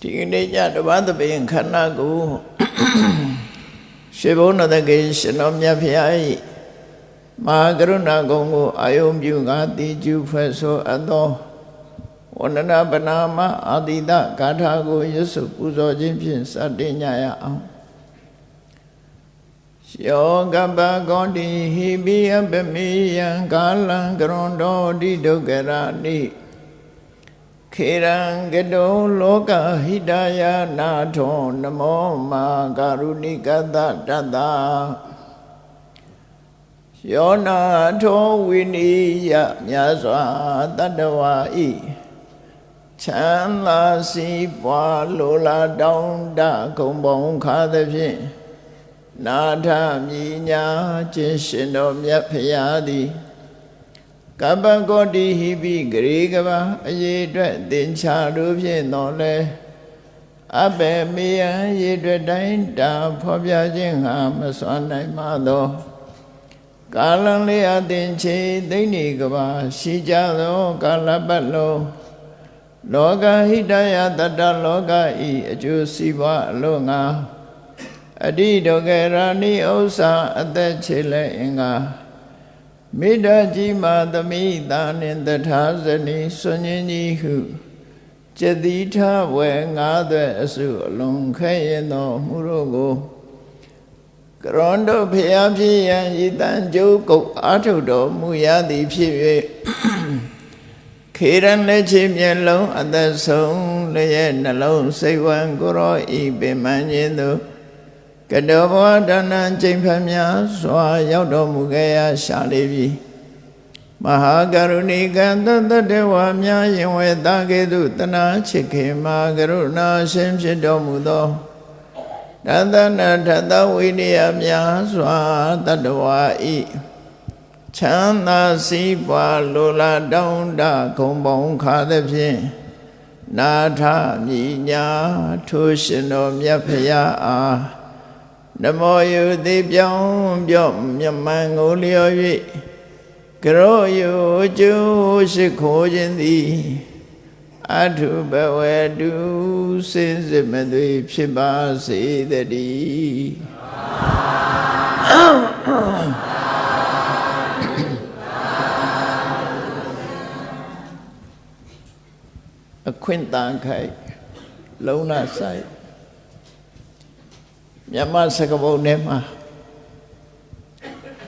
ဒီကနေ့ညတပတ်သဘင်ခန္ဓာကိုရှေဘုန်းတော်တကယ်ရှင်တော်မြတ်ဖျား၏မဟာကရုဏာကုံကိုအာယုံပြုကားတိကျဖွဲ့ဆိုအပ်သောဝန္ဒနာပနာမအာတိတဂါထာကိုရွတ်ဆိုပူဇော်ခြင်းဖြင့်စတင်ကြရအောင်ယောကပကောတိဟိပိယပမေယံကာလံကရွန်တော်တိဒုက္ခရာနိခေရံကတောလောကဟိတယနာထောနမောမာကာရုဏိကတတတ္တယောနာထောဝိနိယမြတ်စွာတတ္တဝါဤချမ်းသာစီးပွားလိုလားတောင်းတခုံပေါင်းခါသဖြင့်နာထမြညာခြင်းရှင်တော်မြတ်ဖရာသည်ကပ္ပကောတိဟိပိဂရေကဘာအရေးအတွက်သင်္ချာတို့ဖြင့်တော်လဲအဘယ်မေယံရေအတွက်တိုင်းတာဖော်ပြခြင်းဟာမစွမ်းနိုင်မှသောကာလံလေးအသင်္ချေသိဏိကဘာရှိကြသောကာလပတ်လုံးလောကဟိတယတတ္တလောကဤအကျိုးစီးပွားအလို့ငါအတိဒုက္ခရာနိဥ္စာအသက်ချေလဲအင်္ဂါမေတ္တာကြီးမာသမိတာနှင့်တထာဇနီဆွန်ញင်းကြီးဟုကျတိထဝေငါးသွဲအစုအလုံးခဲရင်တော်မူတို့ကိုကရွန်တို့ဖျားဖြစ်ရန်ဤတန်ကျိုးကုတ်အာထုတော်မူရသည်ဖြစ်၍ခေရန်လက်ချေမျက်လုံးအသက်ဆုံးလည်းရဲ့နှလုံးစိတ်ဝံကိုရောဤပင်မန်းခြင်းသို့ကတောဘဝဒါနံကျင့်ဖျများစွာရောက်တော်မူခဲ့ရရှာလေပြီမဟာကရုဏီကံတတ္တဝါများယင်ဝေတာကေတုတနာချစ်ခေမာကရုဏာရှင်ဖြစ်တော်မူသောတသနာထသဝိနည်းများစွာတတ္တဝါဤချမ်းသာစီးပွားလိုလားတောင်းတခုံပေါင်းခါသဖြင့်နာထမြညာထိုရှင်တော်မြတ်ဖရာအားနမောယုတိပြောင်းပြော့မြမန်ကိုလျော်၍ကရောယုကျိုးရှိခိုးခြင်းသည်အထုဘဝတုစင်စစ်မသွေဖြစ်ပါစေတည်းအခွင့်တန်ခိုက်လုံးနာဆိုင်မြန်မာစကားပုံထဲမှာ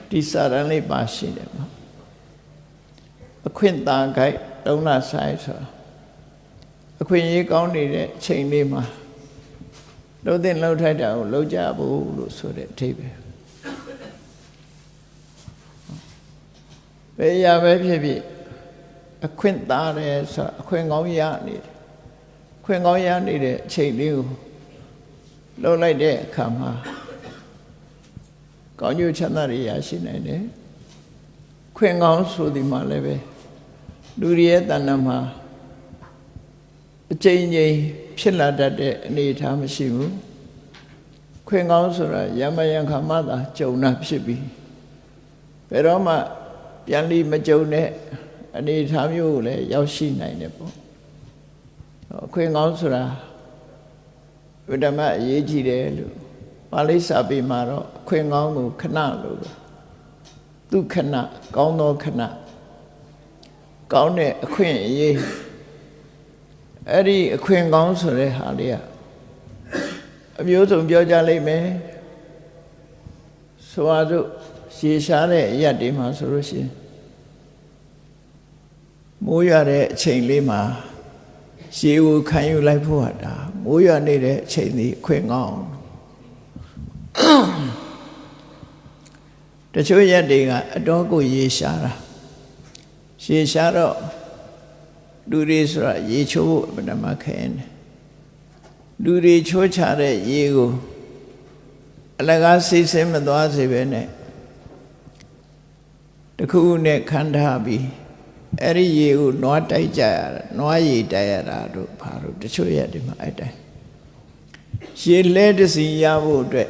ဒီစာရန်လေးပါရှိတယ်ပေါ့အခွင့်တန်ခိုက်လုံးနာဆိုင်ဆိုအခွင့်အရေးကောင်းနေတဲ့အချိန်လေးမှာလှုပ်တဲ့လှုပ်ထိုက်တာကိုလှုပ်ကြဖို့လို့ဆိုတဲ့အထိပ္ပယ်ဘယ်ရပဲဖြစ်ဖြစ်အခွင့်သားတယ်ဆိုအခွင့်ကောင်းရနေတယ်ခွင့်ကောင်းရနေတဲ့အချိန်လေးကိုလှုပ်လိုက်တဲ့အခါမှာကောင်းကျိုးချမ်းသာတွေရရှိနိုင်တယ်ခွင့်ကောင်းဆိုဒီမှာလည်းပဲလူတွေရဲ့တဏ္ဍာမှာအကျဉ်းချင်းဖြစ်လာတတ်တဲ့အနေအထားမရှိဘူးခွင့်ကောင်းဆိုတာယမယံခါမှသာကြုံတာဖြစ်ပြီးဘယ်တော့မှပြန်လီမကြုံတဲ့အနေအထားမျိုးကိုလည်းရောက်ရှိနိုင်တယ်ပေါ့အခွင့်ကောင်းဆိုတာဝိဓမ္မအရေးကြီးတယ်လို့ပါဠိစာပေမှာတော့အခွင့်ကောင်းကိုခဏလို့သူခဏကောင်းသောခဏကောင်းတဲ့အခွင့်အရေးအဲ့ဒီအခွင့်ကောင်းဆိုတဲ့ဟာလေးကအမျိုးစုံပြောကြလိမ့်မယ်ဆိုပါစို့ရှည်ရှားတဲ့အရက်တွေမှာဆိုလို့ရှိရင်မိုးရတဲ့အချိန်လေးမှာရှည်ကိုခံယူလိုက်ဖို့ဟာဒါမိုးရနေတဲ့အချိန်ဒီအခွင့်ကောင်းတချို့ရက်တွေကအတော်ကိုရေရှားတာရှည်ရှားတော့လူတွေဆိုတာရေချိုးဖို့အမှန်တမ်းခဲနေလူတွေချိုးချတဲ့ရေကိုအလကားစိတ်ဆင်းမသွားစေပဲနဲ့တခုနဲ့ခန်းထားပြီးအဲ့ဒီရေကိုနွားတိုက်ကြရတာနွားရေတိုက်ရတာတို့ဘာလို့တချို့ရက်ဒီမှာအဲ့တိုင်းရေလဲတစီရဖို့အတွက်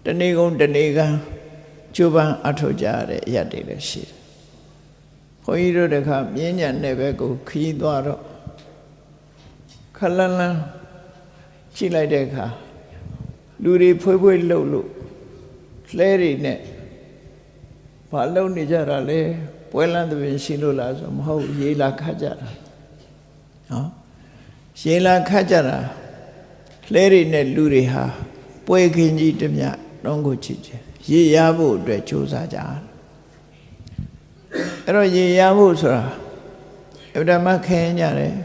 တနေ့ကုန်တနေ့ကကျိုးပန်းအထောက်ကြရတဲ့အရက်တွေလည်းရှိတယ်ဘုန်းကြီးတို့တခါမြင်းညံတဲ့ဘက်ကိုခီးသွားတော့ ခလန်းလန်းကြည့်လိုက်တဲ့အခါလူတွေဖွေးဖွေးလှုပ်လို့လဲတွေနဲ့ဘာလှုပ်နေကြတာလဲပွဲလန်းသဘင်ရှိလို့လားဆိုမဟုတ်ရေလာခတ်ကြတာနော်ရေလာခတ်ကြတာလဲတွေနဲ့လူတွေဟာပွဲခင်းကြီးတမျှတော့ကိုချစ်ချင်ရေရဖို့အတွက်ကြိုးစားကြအဲ့တော့ရေရဖို့ဆိုတာအဗ္ဗမခဲကြတယ်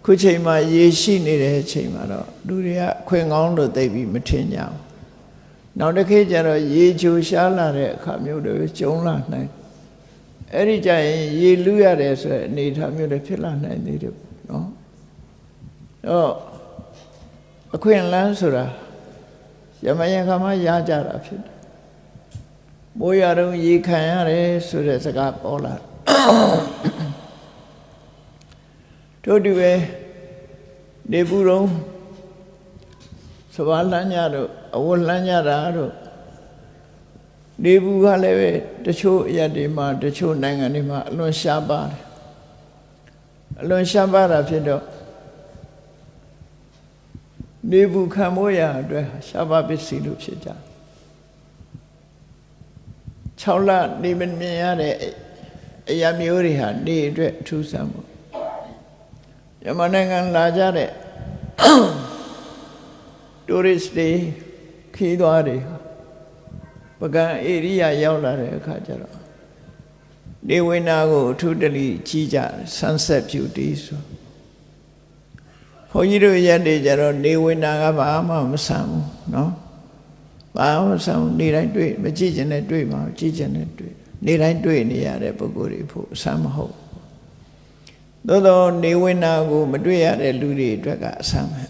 ခုချိန်မှာရေရှိနေတဲ့အချိန်မှာတော့လူတွေကခွင်ကောင်းလို့သိပြီးမထင်ကြဘူးနောက်တစ်ခေတ်ကျတော့ရေချိုရှားလာတဲ့အခါမျိုးတွေကျုံလာနိုင်အဲ့ဒီကျရင်ရေလူးရတယ်ဆိုတဲ့အနေအထားမျိုးတွေဖြစ်လာနိုင်သေးတယ်နော်တော့အခွင့်အလမ်းဆိုတာယမယံခါမှရကြတာဖြစ်တယ်မိုးရတော့ရေခံရတယ်ဆိုတဲ့စကားပေါ်လာတို့တူပဲနေပူတော့စဘာလန်းကြတော့အဝတ်လန်းကြတာတို့နေပူကလည်းပဲတချို့အရာတွေမှာတချို့နိုင်ငံတွေမှာအလွန်ရှားပါတယ်အလွန်ရှားပါတာဖြစ်တော့နေပူခံမိုးရအတွက်ရှားပါပစ္စည်းလို့ဖြစ်ကြ6လနေမမြင်ရတဲ့အရာမျိုးတွေဟာနေအတွက်အထူးဆန်းမှုမြန်မာနိုင်ငံလာကြတဲ့တိုရစ်တွေခီးသွားတွေပကံဧရိယာရောက်လာတဲ့အခါကျတော့နေဝင်နာကိုအထူးတလိကြီးကြ sunset beauty ဆိုဘုန်းကြီးတို့ရက်တွေကျတော့နေဝင်နာကဘာမှမဆန်ဘူးနော်ဘာမှမဆန်ဘူးနေတိုင်းတွေ့မကြည့်ချင်တဲ့တွေ့မှာကြည့်ချင်တဲ့တွေ့နေတိုင်းတွေ့နေရတဲ့ပုဂ္ဂိုလ်တွေဖို့အဆန်မဟုတ်သို့သောနေဝင်နာကိုမတွေ့ရတဲ့လူတွေအတွက်ကအဆန်ပဲ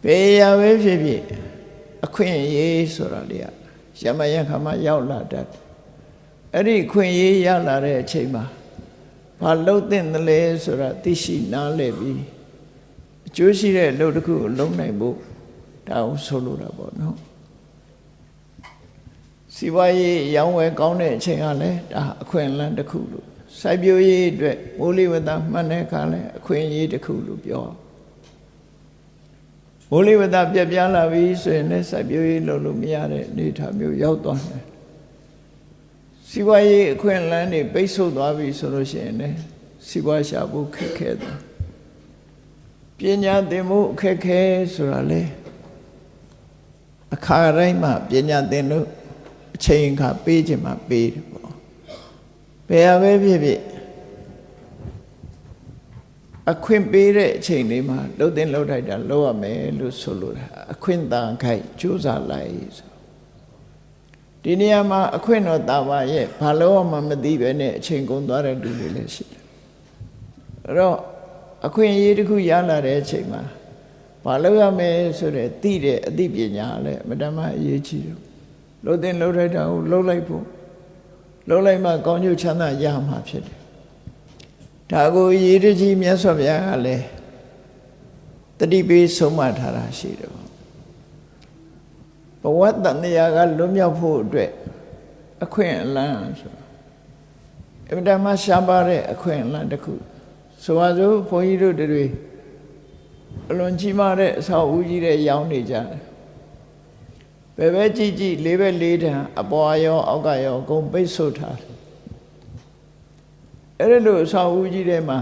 ဘယ်ရာပဲဖြစ်ဖြစ်အခွင့်အရေးဆိုတာလေရမယံခါမှရောက်လာတတ်အဲ့ဒီအခွင့်အရေးရောက်လာတဲ့အချိန်မှာဘာလုပ်သင့်သလဲဆိုတာသိရှိနားလည်ပြီးအကျိုးရှိတဲ့အလုပ်တစ်ခုကိုလုပ်နိုင်ဖို့ဒါအောင်ဆိုလိုတာပေါ့နော်စီးပွားရေးရောင်းဝယ်ကောင်းတဲ့အချိန်ကလည်းဒါအခွင့်အလမ်းတစ်ခုလို့စိုက်ပျိုးရေးအတွက်မိုးလေဝသမှန်တဲ့အခါလည်းအခွင့်အရေးတစ်ခုလို့ပြောမိုးလေဝသပြက်ပြားလာပြီဆိုရင်လည်းစိုက်ပျိုးရေးလုပ်လို့မရတဲ့အနေအထားမျိုးရောက်သွားတယ်စီးပွားရေးအခွင့်အလမ်းတွေပိတ်ဆို့သွားပြီဆိုလို့ရှိရင်လည်းစီးပွားရှာဖို့ခက်ခဲတယ်ပညာသင်မှုအခက်ခဲဆိုတာလေအခါတိုင်းမှာပညာသင်လို့အချိန်အခါပေးခြင်းမှာပေးတယ်ပေါ့ဘယ်ဟာပဲဖြစ်ဖြစ်အခွင့်ပေးတဲ့အချိန်လေးမှာလှုပ်တင်လှုပ်ထိုက်တာလှုပ်ရမယ်လို့ဆိုလိုတာအခွင့်တန်ခိုက်ကြိုးစားလိုက်ဆိုဒီနေရာမှာအခွင့်တော်တာပါရဲ့ဘာလို့မှမသိပဲနဲ့အချိန်ကုန်သွားတဲ့လူတွေလည်းရှိတယ်အဲ့တော့အခွင့်အရေးတစ်ခုရလာတဲ့အချိန်မှာဘာလို့ရမယ်ဆိုတဲ့သိတဲ့အသိပညာလည်းအမှန်တမ်းအရေးကြီးတယ်လှုပ်တင်လှုပ်ထိုက်တာကိုလှုပ်လိုက်ဖို့လှုပ်လိုက်မှကောင်းကျိုးချမ်းသာရမှာဖြစ်တယ်ဒါကိုရည်တကြီးမြတ်စွာဘုရားကလည်းတတိပေးဆုံးမထားတာရှိတယ်ဘဝတန်တရားကလွတ်မြောက်ဖို့အတွက်အခွင့်အလမ်းဆိုအမှန်တမ်းရှားပါတဲ့အခွင့်အလမ်းတစ်ခုဆိုပါစို့ဘုန်းကြီးတို့တွေအလွန်ကြီးမားတဲ့အဆောက်အဦကြီးတွေရောင်းနေကြတယ်ဘယ်ပဲကြည့်ကြည့်လေးပဲလေးတန်းအပေါ်ရောအောက်ကရောအကုန်ပိတ်ဆို့ထားတယ်အဲ့လိုအဆောက်အဦကြီးတွေမှာ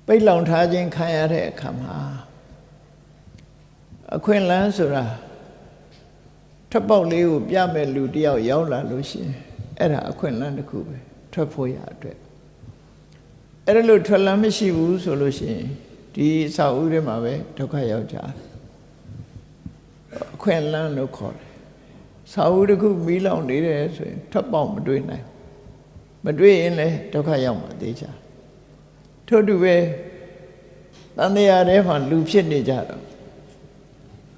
ပိတ်လောင်ထားခြင်းခံရတဲ့အခါမှာအခွင့်အလမ်းဆိုတာထပ်ပေါက်လေးကိုပြမဲ့လူတယောက်ရောက်လာလို့ရှိရင်အဲ့ဒါအခွင့်အလမ်းတစ်ခုပဲထွက်ဖို့ရအတွက်အဲ့လိုထွက်လမ်းမရှိဘူးဆိုလို့ရှိရင်ဒီအဆောက်အဦတွေမှာပဲဒုက္ခရောက်ကြတယ်အခွင့်အလမ်းလို့ခေါ်တယ်ဆောက်ဦးတစ်ခုမီးလောင်နေတယ်ဆိုရင်ထပ်ပေါက်မတွေ့နိုင်မတွေ့ရင်လည်းဒုက္ခရောက်မှာသိချာထို့တူပဲတန်တရားထဲမှာလူဖြစ်နေကြတော့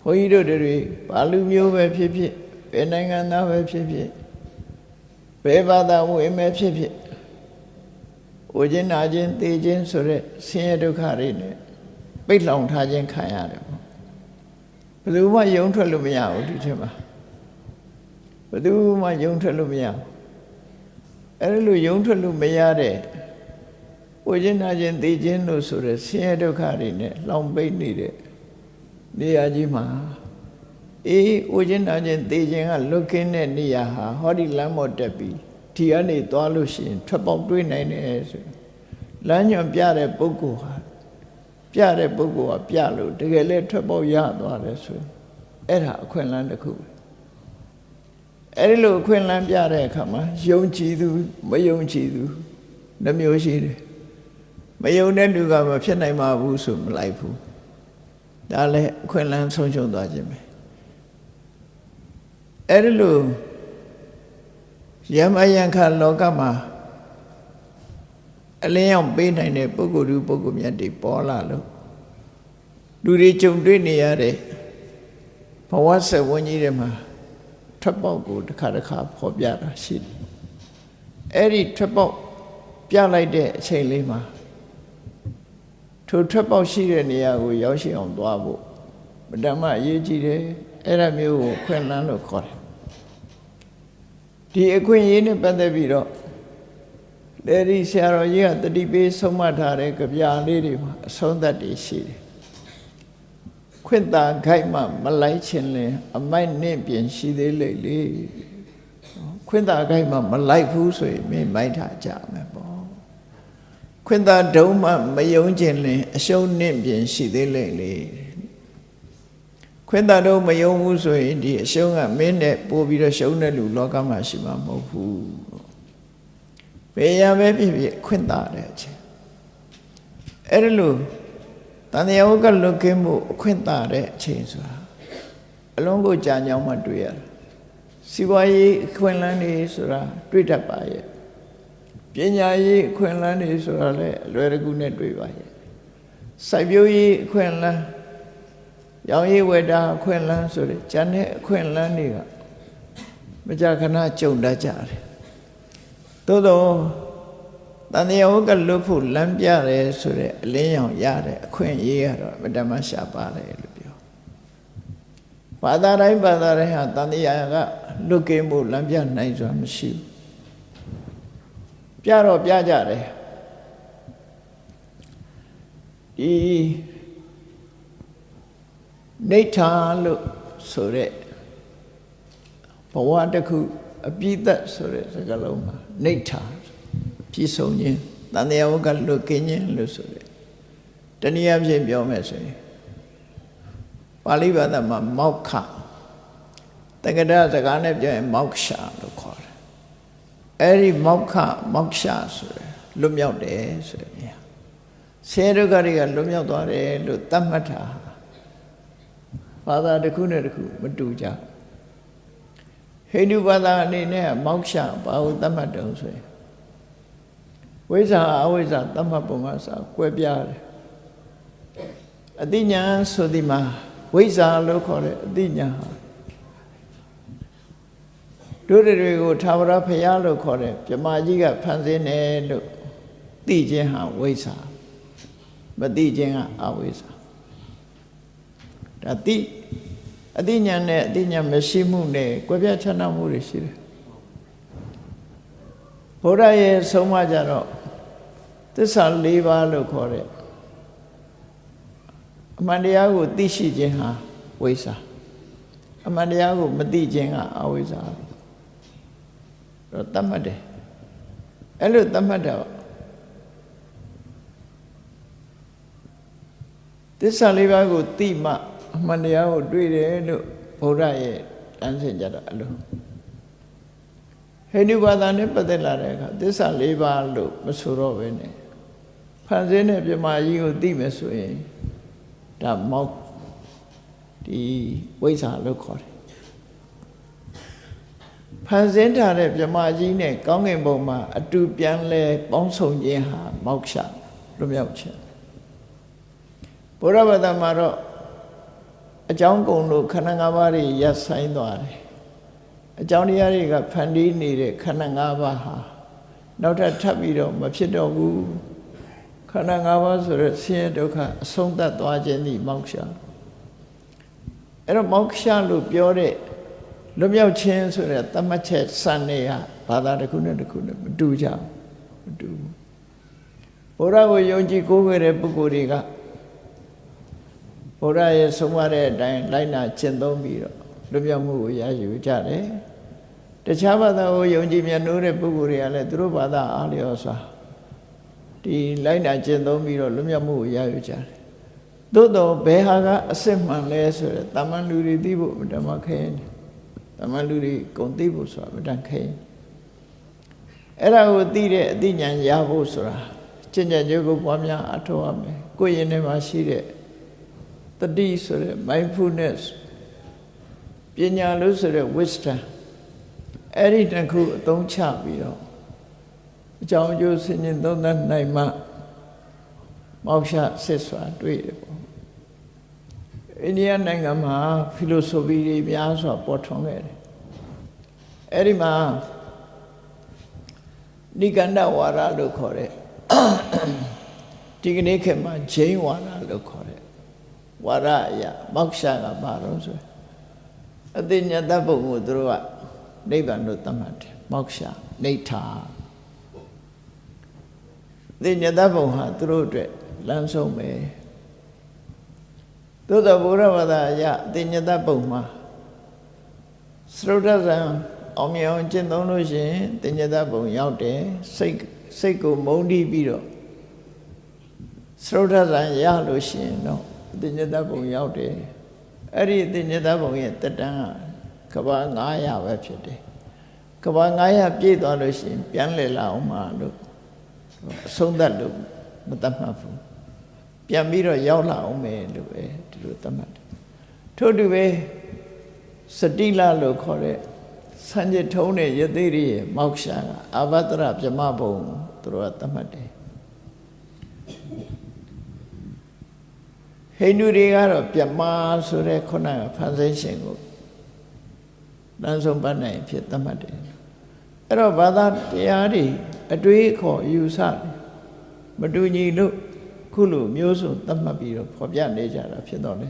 ဘုန်းကြီးတို့တွေဘာလူမျိုးပဲဖြစ်ဖြစ်ဘယ်နိုင်ငံသားပဲဖြစ်ဖြစ်ဘယ်ဘာသာဝင်ပဲဖြစ်ဖြစ်ဝိဉ္ဇနာခြင်းသိခြင်းဆိုတဲ့ဆင်းရဲဒုက္ခတွေနဲ့ပိတ်လောင်ထားခြင်းခံရတယ်ပေါ့ဘယ်သူမှယုံထွက်လို့မရဘူးဒီထဲမှာဘယ်သူမှယုံထွက်လို့မရဘူး အဲ့လိုယုံထွက်လို့မရတဲ့ဝိညာဉ်ချင်းသိခြင်းလို့ဆိုတဲ့ဆင်းရဲဒုက္ခတွေနဲ့လောင်ပိတ်နေတဲ့နေရာကြီးမှာဝိညာဉ်ချင်းသိခြင်းကလွတ်ကင်းတဲ့နေရာဟာဟောဒီလမ်းပေါ်တက်ပြီးဒီကနေသွားလို့ရှိရင်ထွက်ပေါက်တွေးနိုင်တယ်ဆိုလမ်းညွန်ပြတဲ့ပုဂ္ဂိုလ်ဟာပြလို့တကယ်လဲထွက်ပေါက်ရသွားတယ်ဆိုအဲ့ဒါအခွင့်အလမ်းတစ်ခုအဲ့ဒီလိုအခွင့်အလမ်းပြတဲ့အခါမှာယုံကြည်သူမယုံကြည်သူနှမျိုးရှိတယ်မယုံတဲ့လူကမဖြစ်နိုင်ပါဘူးဆိုမလိုက်ဘူးဒါလည်းအခွင့်အလမ်းဆုံးရှုံးသွားခြင်းပဲအဲ့ဒီလိုယမယံခလောကမှာအလင်းရောက်ပေးနိုင်တဲ့ပုဂ္ဂိုလ်သူပုဂ္ဂိုလ်မြတ်တွေပေါ်လာလို့လူတွေကြုံတွေ့နေရတဲ့ဘဝဆက်ဝန်းကြီးတွေမှာထွက်ပေါက်ကိုတစ်ခါဖော်ပြတာရှိတယ်အဲ့ဒီထွက်ပေါက်ပြလိုက်တဲ့အချိန်လေးမှာထိုထွက်ပေါက်ရှိတဲ့နေရာကိုရောက်ရှိအောင်သွားဖို့ဗဓမ္မအရေးကြီးတယ်အဲ့ဒါမျိုးကိုခွင့်လန်းလို့ခေါ်တယ်ဒီအခွင့်အရေးနဲ့ပတ်သက်ပြီးတော့လေဒီဆရာတော်ကြီးကတတိပေးဆုံးမထားတဲ့ကြပြလေးတွေမှာအဆုံးသတ်တွေရှိတယ်ခွင့်သာခိုက်မှမလိုက်ခြင်းလင်အမိုက်နှင့်ပြင်ရှိသေးလေလေခွင့်သာခိုက်မှမလိုက်ဘူးဆိုရင်မင်းမိုက်ထားကြမယ်ပေါ့ခွင့်သာဒုံမှမယုံခြင်းလင်အရှုံးနှင့်ပြင်ရှိသေးလေလေခွင့်သာဒုံမယုံဘူးဆိုရင်ဒီအရှုံးကမင်းနဲ့ပို့ပြီးတော့ရှုံးတဲ့လူလောကမှာရှိမှာမဟုတ်ဘူးဘယ်ရပဲဖြစ်ဖြစ်ခွင့်သာတဲ့အချင်းအဲ့ဒါလို့တန်တရားဝကလွတ်ကင်းမှုအခွင့်သာတဲ့အချိန်ဆိုတာအလုံးကိုကြာညောင်းမှတွေ့ရတယ်စီးပွားရေးအခွင့်အလမ်းတွေဆိုတာတွေ့တတ်ပါရဲ့ပညာရေးအခွင့်အလမ်းတွေဆိုတာလည်းအလွယ်တကူနဲ့တွေ့ပါရဲ့စိုက်ပျိုးရေးအခွင့်အလမ်းရောင်းရေးဝယ်တာအခွင့်အလမ်းဆိုတဲ့ကျန်တဲ့အခွင့်အလမ်းတွေကမကြာခဏကြုံတတ်ကြတယ်သို့တော့တန်တရားဝကလွတ်ဖို့လမ်းပြတယ်ဆိုတဲ့အလင်းရောင်ရတဲ့အခွင့်အရေးကတော့မတမရှာပါတယ်လို့ပြောဘာသာတိုင်းဟာတန်တရားကလွတ်ကင်းဖို့လမ်းပြနိုင်စွာမရှိဘူးပြတော့ပြကြတယ်ဒီနိဋ္ဌာလို့ဆိုတဲ့ဘဝတစ်ခုအပြည့်သက်ဆိုတဲ့စကားလုံးမှာနိဋ္ဌာပြည့်စုံခြင်းတန်တရားဝကလွတ်ကင်းခြင်းလို့ဆိုတဲ့တနည်းအားဖြင့်ပြောမယ်ဆိုရင်ပါဠိဘာသာမှာမောက္ခတက္ကရာစကားနဲ့ပြောရင်မောက္ခလို့ခေါ်တယ်အဲ့ဒီမောက္ခဆိုရယ်လွတ်မြောက်တယ်ဆိုတဲ့နေရာဆဲဒုက္ခတွေကလွတ်မြောက်သွားတယ်လို့သတ်မှတ်တာဘာသာတစ်ခုနဲ့တစ်ခုမတူကြဟိန္ဒူဘာသာအနေနဲ့မောက္ခဘာကိုသတ်မှတ်တယ်ဆိုရင်ဝိဇ္ဇာအဝိဇ္ဇာသတ်မှတ်ပုံကစကွဲပြားတယ်အတိညာဆိုဒီမှာဝိဇ္ဇာလို့ခေါ်တဲ့အတိညာဟာတို့တွေကိုသာဝရဖရာလို့ခေါ်တဲ့ပြမကြီးကဖန်ဆင်းတယ်လို့သိခြင်းဟာဝိဇ္ဇာမသိခြင်းကအဝိဇ္ဇာဒါသိအတိညာနဲ့အတိညာမရှိမှုနဲ့ကွဲပြားခြားနားမှုတွေရှိတယ်ဘုရားရဲ့ဆုံးမကြတော့သစ္စာ၄ပါးလို့ခေါ်တဲ့အမှန်တရားကိုသိရှိခြင်းဟာဝိဇ္ဇာအမှန်တရားကိုမသိခြင်းကအဝိဇ္ဇာတော့တတ်မှတ်တယ်အဲ့လိုတတ်မှတ်တော့သစ္စာ၄ပါးကိုသိမှအမှန်တရားကိုတွေ့တယ်လို့ဘုရားရဲ့တန်းစင်ကြတာအလိုဟိန္ဒူဘာသာနဲ့ပတ်သက်လာတဲ့အခါသစ္စာ၄ပါးလို့မဆိုတော့ဘဲနဲ့ဖန်ဆင်းတဲ့ပြမကြီးကိုသိမယ်ဆိုရင်ဒါမောက်ဒီဝိဇ္ဇာလို့ခေါ်တယ်ဖန်ဆင်းထားတဲ့ပြမကြီးနဲ့ကောင်းကင်ဘုံမှာအတူပြန်လဲပေါင်းစုံခြင်းဟာမောက္ခလွတ်မြောက်ခြင်းဘုရားဘာသာမှာတော့အကြောင်းကုန်လို့ခန္ဓာ၅ပါးတွေရပ်ဆိုင်သွားတယ်အကြောင်းတရားတွေကဖန်တီးနေတဲ့ခန္ဓာ၅ပါးဟာနောက်ထပ်ပြီးတော့မဖြစ်တော့ဘူးခန္ဓာ၅ပါးဆိုတော့ဆင်းရဲဒုက္ခအဆုံးသတ်သွားခြင်းဒီမောက္ခအဲ့တော့မောက္ခလို့ပြောတဲ့ လွတ်မြောက်ခြင်းဆိုတဲ့သတ်မှတ်ချက်စံနေရဘာသာတစ်ခုနဲ့တစ်ခုနဲ့မတူကြဘူးမတူဘူးဘုရားကိုယုံကြည်ကိုးကွယ်တဲ့ပုဂ္ဂိုလ်တွေကဘုရားရဲ့ဆုံးမတဲ့အတိုင်းလိုက်နာကျင့်သုံးပြီးတော့လွတ်မြောက်မှုကိုရယူကြတယ်တခြားဘာသာကိုယုံကြည်မြတ်နိုးတဲ့ပုဂ္ဂိုလ်တွေကလည်းသူတို့ဘာသာအားလျော်စွာဒီလိုက်နာကျင့်သုံးပြီးတော့လွတ်မြောက်မှုကိုရယူကြတယ်သို့တော့ဘယ်ဟာကအစစ်မှန်လဲဆိုတဲ့တာမန်လူတွေသိဖို့ဓမ္မခဲတယ်တာမန်လူတွေကုန်သိဖို့ဆိုတာမတန်ခဲအဲ့ဒါကိုသိတဲ့အသိဉာဏ်ရဖို့ဆိုတာကျင့်ကြံကြိုးကိုပွားများအထောက်အမယ်ကိုယ်ရင်ထဲမှာရှိတဲ့တတိဆိုတဲ့ mindfulness ပညာလို့ဆိုတဲ့ wisdom အဲ့ဒီတစ်ခုအသုံးချပြီးတော့အကြောင်းအကျိုးဆင်ခြင်သုံးသပ်နိုင်မှမောက္ခဆက်စွာတွေ့တယ်ပေါ့အိန္ဒိယနိုင်ငံမှာဖီလိုဆိုဖီတွေများစွာပေါ်ထွန်းခဲ့တယ်အဲ့ဒီမှာနိကန္ဒဝါဒလို့ခေါ်တဲ့ဒီကနေ့ခေတ်မှာဂျိန်းဝါဒလို့ခေါ်တဲ့ဝါဒအရာမောက္ခကဘာလို့ဆိုအသိဉာဏ်တတ်ဖို့ကိုသူတို့ကနိဗ္ဗာန်လို့သတ်မှတ်တယ်မောက္ခနိဋ္ဌာသိဉာဏ်တတ်ဖို့ဟာသူတို့အတွက်လမ်းဆုံးပဲသို့သောဘုရားဘာသာအရသိဉာဏ်တတ်ဖို့မှာသရုတ်တဇံအောင်မြင်အောင်ကျင့်သုံးလို့ရှိရင်သိဉာဏ်တတ်ဖို့ရောက်တယ်စိတ်ကိုမုန်းတီးပြီးတော့သရုတ်တဇံရလို့ရှိရင်တော့သိဉာဏ်တတ်ဖို့ရောက်တယ်အဲ့ဒီသိဉာဏ်တတ်ဖို့ရဲ့တက်တန်းကဘာ900ပဲဖြစ်တယ်ကဘာ900ပြည့်သွားလို့ရှိရင်ပြန်လည်လာအောင်မှလို့အဆုံးသတ်လို့မတတ်မှတ်ဘူးပြန်ပြီးတော့ရောက်လာအောင်မယ်လို့ပဲဒီလိုသတ်မှတ်တယ်ထို့တူပဲစတိလလို့ခေါ်တဲ့စံကြထုံးတဲ့ယသိရိရဲ့မောက္ခကအာဘတ္တရပြမဘုံသူတို့ကသတ်မှတ်တယ်ဟိန္ဒူတွေကတော့ပြမဆိုတဲ့ခုနကဖန်ဆင်းရှင်ကိုလမ်းဆုံးပတ်နိုင်ဖြစ်သတ်မှတ်တယ်အဲ့တော့ဘာသာတရားတွေအတွေးခေါ်ယူဆမတူညီလို့ခုလိုမျိုးစုံသတ်မှတ်ပြီးတော့ဖော်ပြနေကြတာဖြစ်တော့လေ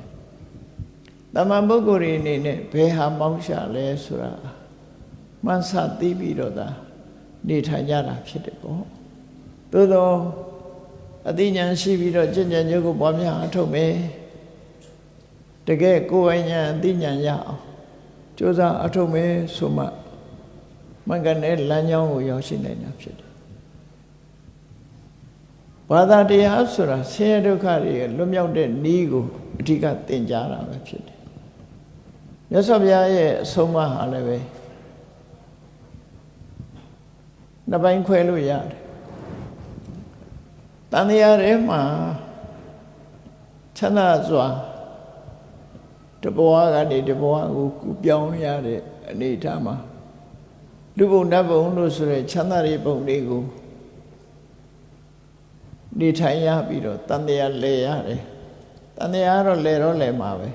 တမန်ပုဂ္ဂိုလ်တွေအနေနဲ့ဘယ်ဟာမောက္ခလဲဆိုတာမှန်းဆသိပြီးတော့သာနေထိုင်ကြတာဖြစ်တယ်ပေါ့သို့သောအသိဉာဏ်ရှိပြီးတော့ကျင့်ကြံကြိုးကိုပွားများအထုတ်မယ်တကယ်ကိုယ်ပိုင်ဉာဏ်အသိဉာဏ်ရအောင်ကြိုးစားအထုတ်မယ်ဆိုမှမင်္ဂနဲ့လမ်းကြောင်းကိုရောက်ရှိနိုင်တာဖြစ်တယ်ဘာသာတရားဆိုတာဆင်းရဲဒုက္ခတွေလွတ်မြောက်တဲ့နည်းကိုအဓိကသင်ကြားတာပဲဖြစ်တယ်မြတ်စွာဘုရားရဲ့အဆုံးအမဟာလည်းပဲနှစ်ပိုင်းခွဲလို့ရတယ်တန်တရားထဲမှာချမ်းသာစွာတဘဝကနေတဘဝကိုကူပြောင်းရတဲ့အနေအထားမှာလူဘုံနတ်ဘုံလို့ဆိုရဲချမ်းသာတဲ့ဘုံတွေကိုနေထိုင်ရပြီးတော့တန်တရားလဲရတယ်တန်တရားတော့လဲမှာပဲ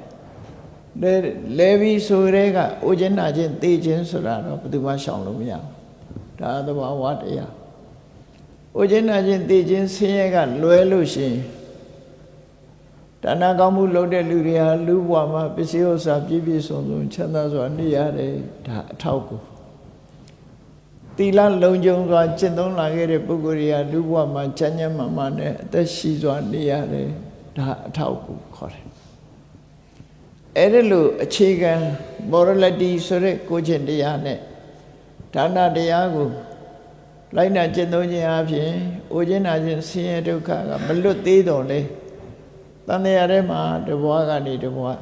လဲပြီးဆိုရဲကအိုခြင်းနာခြင်းသိခြင်းဆိုတာတော့ဘယ်သူမှရှောင်လို့မရဘူးဒါသဘာဝတရားအိုခြင်းနာခြင်းသိခြင်းဆင်းရဲကလွဲလို့ရှိရင်ဒါနကောင်းမှုလုပ်တဲ့လူတွေဟာလူဘဝမှာပစ္စည်းဥစ္စာပြည့်ပြည့်စုံစုံချမ်းသာစွာနေရတယ်ဒါအထောက်ကိုသီလလုံခြုံစွာကျင့်သုံးလာခဲ့တဲ့ပုဂ္ဂိုလ်တွေကလူဘဝမှာချမ်းချမ်းမာမာနဲ့အသက်ရှိစွာနေရတယ်ဒါအထောက်ကိုခေါ်တယ်အဲ့ဒီလိုအခြေခံ morality ဆိုတဲ့ကိုယ်ကျင့်တရားနဲ့ဒါနတရားကိုလိုက်နာကျင့်သုံးခြင်းအပြင်အိုခြင်းနာခြင်းဆင်းရဲဒုက္ခကမလွတ်သေးတော့လေတန်တရားထဲမှာတဘွားကနေတဘွား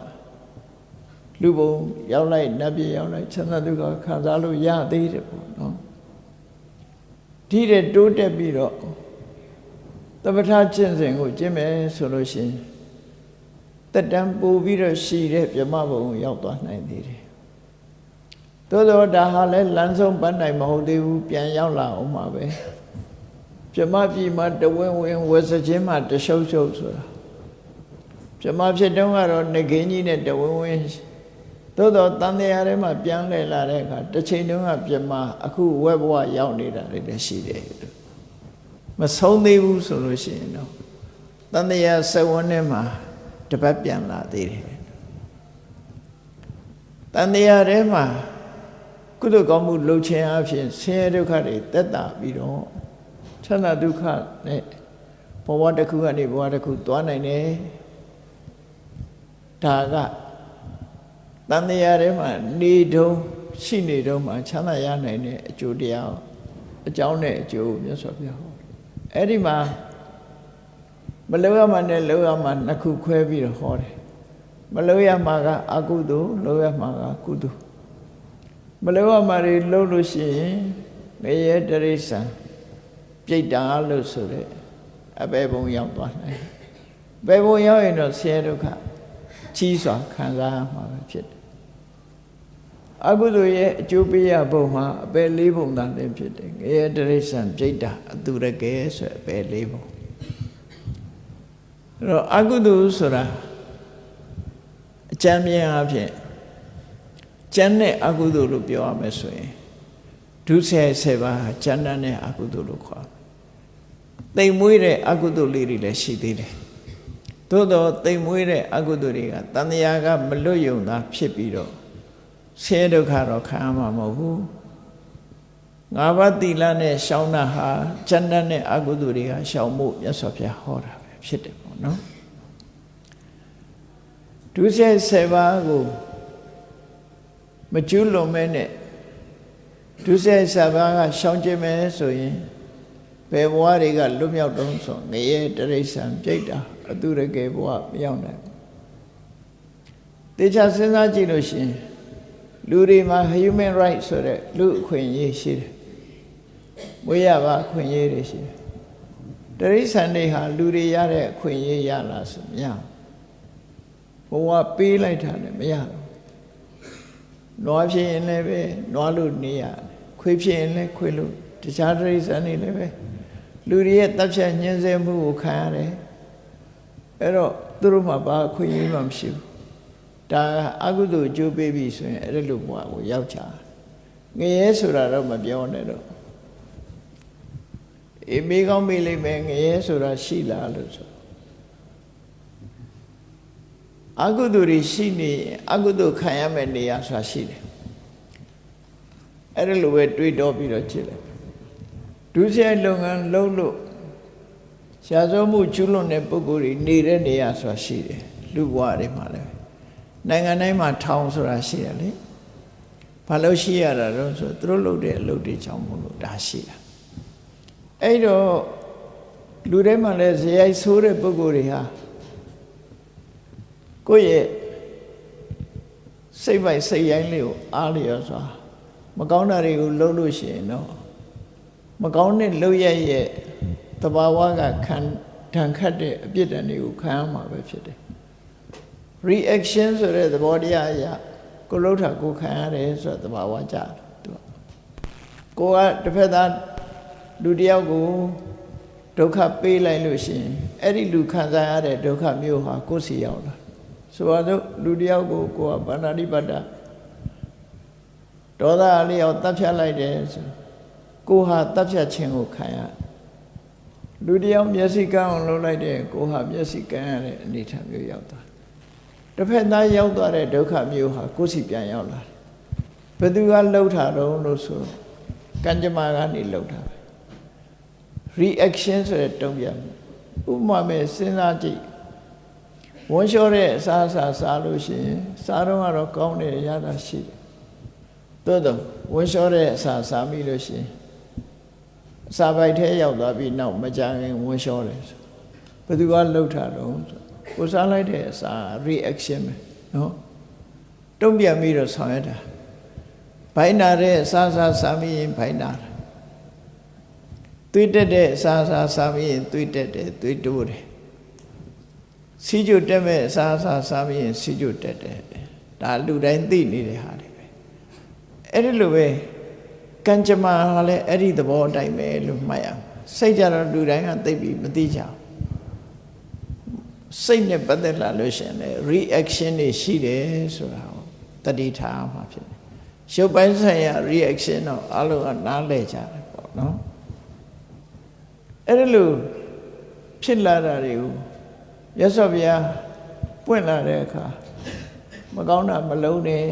လူဘုံရောက်လိုက်နတ်ပြည်ရောက်လိုက်ချမ်းသာဒုက္ခခံစားလို့ရသေးတယ်ပေါ့နော်ဒီတဲ့တိုးတက်ပြီးတော့သမထကျင့်စဉ်ကိုကျင့်မယ်ဆိုလို့ရှိရင်တက်တန်းပို့ပြီးတော့ရှိတဲ့ပြမဘုံကိုရောက်သွားနိုင်သေးတယ်သို့တော့ဒါဟာလည်းလမ်းဆုံးပတ်နိုင်မဟုတ်သေးဘူးပြန်ရောက်လာအောင်ပါပဲပြမပြည်မှာတဝင်းဝင်းဝယ်စခြင်းမှာတရှုပ်ရှုပ်ဆိုတာပြမဖြစ်တုန်းကတော့ငကင်းကြီးနဲ့တဝင်းဝင်းသို့တော့တန်တရားထဲမှာပြန်လဲလာတဲ့အခါတစ်ချိန်တုန်းကပြမအခုဝက်ဘဝရောက်နေတာလည်းရှိတယ်မဆုံးသေးဘူးဆိုလို့ရှိရင်တော့တန်တရားစဝန်းထဲမှာတပတ်ပြန်လာသေးတယ်တန်တရားထဲမှာ ကုသိုလ်ကောင်းမှုလုပ်ခြင်းအပြင်ဆင်းရဲဒုက္ခတွေတက်တာပြီးတော့ချမ်းသာဒုက္ခနဲ့ဘဝတစ်ခုကနေဘဝတစ်ခုသွားနိုင်တယ်ဒါကတန်တရားထဲမှာနေတုံးရှိနေတုံးမှာချမ်းသာရနိုင်တဲ့အကျိုးတရားအကြောင်းနဲ့အကျိုးမြတ်စွာဘုရားဟောအဲ့ဒီမှာမလုပ်ရမှနဲ့လုပ်ရမှနှစ်ခုခွဲပြီးတော့ဟောတယ်မလုပ်ရမှကအကုသိုလ်လုပ်ရမှကကုသိုလ်မလုပ်ရမှတွေလုပ်လို့ရှိရင်ငရဲတရိစ္ဆာန်ပြိတ္တာလို့ဆိုတဲ့အပေဘုံရောက်သွားတယ်ဘယ်ဘုံရောက်ရင်တော့ဆင်းရဲဒုက္ခကြီးစွာခံစားရမှာပဲဖြစ်တယ်အကုသိုလ်ရဲ့အကျိုးပေးရပုံမှာအပေ၄ဘုံသာလည်းဖြစ်တယ်ငရဲတရိစ္ဆာန်ပြိတ္တာအတုရကဲဆိုအပေ၄ဘုံအဲ့တော့အကုသိုလ်ဆိုတာအကျမ်းမြင်အဖြစ်ကျမ်းနဲ့အကုသိုလ်လို့ပြောရမယ်ဆိုရင်ဒုစရိုက်7ပါးကျမ်းနဲ့အကုသိုလ်လို့ခေါ်တယ်တိမ်မွေးတဲ့အကုသိုလ်လေးတွေလည်းရှိသေးတယ်သို့တော့တိမ်မွေးတဲ့အကုသိုလ်တွေကတဏှာကမလွတ်ယုံတာဖြစ်ပြီးတော့ဆင်းရဲဒုက္ခတော့ခံရမှာမဟုတ်ဘူးငါးပါးသီလနဲ့ရှောင်တာဟာကျမ်းနဲ့အကုသိုလ်တွေကရှောင်ဖို့မြတ်စွာဘုရားဟောတာပဲဖြစ်တယ်ပေါ့နော်ဒုစရိုက်7ပါးကိုမကျူးလွန်မဲနဲ့ဒုစရိုက်7ပါးကရှောင်ကျင်မယ်ဆိုရင်ဘယ်ဘဝတွေကလွတ်မြောက်တုံးဆိုငရဲတရိစ္ဆာန်ပြိတ္တာအတုရကေဘဝမရောက်နိုင်ဘူးတေချာစဉ်းစားကြည့်လို့ရှိရင်လူတွေမှာ human right ဆိုတဲ့လူအခွင့်အရေးရှိတယ်မွေးရပါအခွင့်အရေးတွေရှိတယ်တရိစ္ဆာန်တွေဟာလူတွေရတဲ့အခွင့်အရေးရလားဆိုမရဘူးဘဝပေးလိုက်တာလည်းမရဘူးနွားဖြစ်ရင်လည်းပဲနွားလို့နေရခွေးဖြစ်ရင်လည်းခွေးလို့တခြားတရိစ္ဆာန်တွေလည်းပဲလူတွေရဲ့တပ်ဖြတ်ညှင်းဆဲမှုကိုခံရတယ်အဲ့တော့သူတို့မှာဘာအခွင့်အရေးမှမရှိဘူးဒါအကုသိုလ်အကျိုးပေးပြီဆိုရင်အဲ့လိုဘဝကိုရောက်ချာငရဲဆိုတာတော့မပြောနဲ့တော့အေးမိကောင်းမိလိမ့်မယ်ငရဲဆိုတာရှိလားလို့ဆိုအကုသိုလ်တွေရှိနေအကုသိုလ်ခံရမယ့်နေရာဆိုတာရှိတယ်အဲ့ဒါလိုပဲတွေးတော့ပြီးတော့ကြည့်လိုက်ဒုစရိုက်လုပ်ငန်းလုပ်လို့ရှားစိုးမှုကျွလွန်တဲ့ပုဂ္ဂိုလ်တွေနေတဲ့နေရာဆိုတာရှိတယ်လူဘဝတွေမှာလည်းနိုင်ငံတိုင်းမှာထောင်ဆိုတာရှိတယ်လေဘာလို့ရှိရတာတော့ဆိုသူတို့လုပ်တဲ့အလုပ်တွေကြောင့်မို့လို့ဒါရှိတာအဲ့တော့လူတွေမှာလည်းဇယိုက်ဆိုးတဲ့ပုဂ္ဂိုလ်တွေဟာကိုယ့်ရဲ့စိတ်ပိုက်စိတ်ရိုင်းလေးကိုအားလျော်စွာမကောင်းတာတွေကိုလုပ်လို့ရှိရင်တော့မကောင်းတဲ့လုပ်ရရဲ့တဘာဝကခံဒဏ်ခတ်တဲ့အပြစ်ဒဏ်တွေကိုခံရမှာပဲဖြစ်တယ် reaction ဆိုတဲ့သဘောတရားအရကိုလှုပ်တာကိုခံရတယ်ဆိုတဲ့သဘာဝကြတယ်သူကိုကတစ်ဖက်သားလူတယောက်ကိုဒုက္ခပေးလိုက်လို့ရှိရင်အဲ့ဒီလူခံစားရတဲ့ဒုက္ခမျိုးဟာကိုယ်စီရောက်လာဆိုတော့လူတယောက်ကိုကိုကဗန္ဓာတိပတ္တဒေါသအလျောက်တပ်ဖြတ်လိုက်တယ်ဆိုကိုဟာတပ်ဖြတ်ခြင်းကိုခံရလူတယောက်မျက်စိကန်းအောင်လုပ်လိုက်တယ်ကိုဟာမျက်စိကန်းရတဲ့အနေထားမျိုးရောက်သွားတစ်ဖက်သားရောက်သွားတဲ့ဒုက္ခမျိုးဟာကိုယ်စီပြန်ရောက်လာတယ်ဘယ်သူကလှုပ်တာတော့လို့ဆိုကံကြမ္မာကနေလှုပ်တာပဲ reaction ဆိုတဲ့တုံ့ပြန်ဥပမာမဲ့စဉ်းစားကြည့်ဝန်းလျှောတဲ့အစားအစာစားလို့ရှိရင်စားတော့ကတော့ကောင်းတယ်ရတာရှိတယ်သို့တော့ဝန်းလျှောတဲ့အစာစားမိလို့ရှိရင်အစာပိုက်ထဲရောက်သွားပြီးနောက်မကြခင်ဝန်းလျှောတယ်ဆိုဘယ်သူကလှုပ်တာတော့ကိုစားလိုက်တဲ့အစာ reaction ပဲနော်တုံ့ပြန်ပြီးတော့ဆောင်ရတာဘိုင်းနာတဲ့အစာစားမိရင်ဘိုင်းနာတယ်သွေးတက်တဲ့အစာစားမိရင်သွေးတက်တယ်သွေးတိုးတယ်စီးကျုတက်မဲ့အစားစားပြီးရင်စီးကျုတက်တယ်ဒါလူတိုင်းသိနေတဲ့ဟာတွေပဲအဲ့ဒီလိုပဲကံကြမ္မာလည်းအဲ့ဒီသဘောအတိုင်းပဲလို့မှတ်ရအောင်စိတ်ကြတော့လူတိုင်းကသိပြီးမသိကြဘူးစိတ်နဲ့ပတ်သက်လာလို့ရှိရင်လည်း reaction တွေရှိတယ်ဆိုတာကိုတတိထားမှာဖြစ်တယ်ရုပ်ပိုင်းဆိုင်ရာ reaction တော့အလုံးကနားလည်ကြတယ်ပေါ့နော်အဲ့ဒီလိုဖြစ်လာတာတွေကိုရသော်ဗျာပွင့်လာတဲ့အခါမကောင်းတာမလုံးနဲ့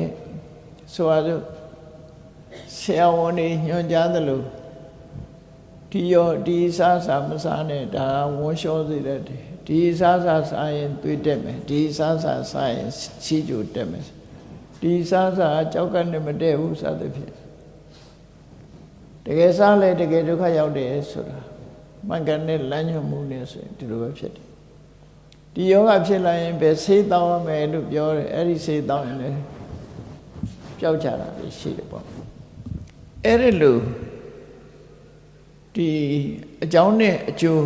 ဆိုရစို့ ဆရာဝန်တွေညွှန်ကြားသလိုဒီစားစားမစားနဲ့ဒါဝန်းလျှောစေတဲ့ဒီစားစားရင်သွေးတက်မယ်ဒီစားရင်စီးကြိုတက်မယ်ဒီစားကြောက်ကနဲ့မတက်ဘူးစသဖြင့်တကယ်စားလဲတကယ်ဒုက္ခရောက်တယ်ဆိုတာမှန်ကန်တဲ့လမ်းညွှန်မှုနဲ့ဆိုရင်ဒီလိုပဲဖြစ်တယ်ဒီယောဂဖြစ်လာရင်ပဲဆေးတောင်းရမယ်လို့ပြောတယ်အဲ့ဒီဆေးတောင်းရင်လည်းပျောက်ကြတာရှိတယ်ပေါ့အဲ့ဒီလိုဒီအကြောင်းနဲ့အကျိုး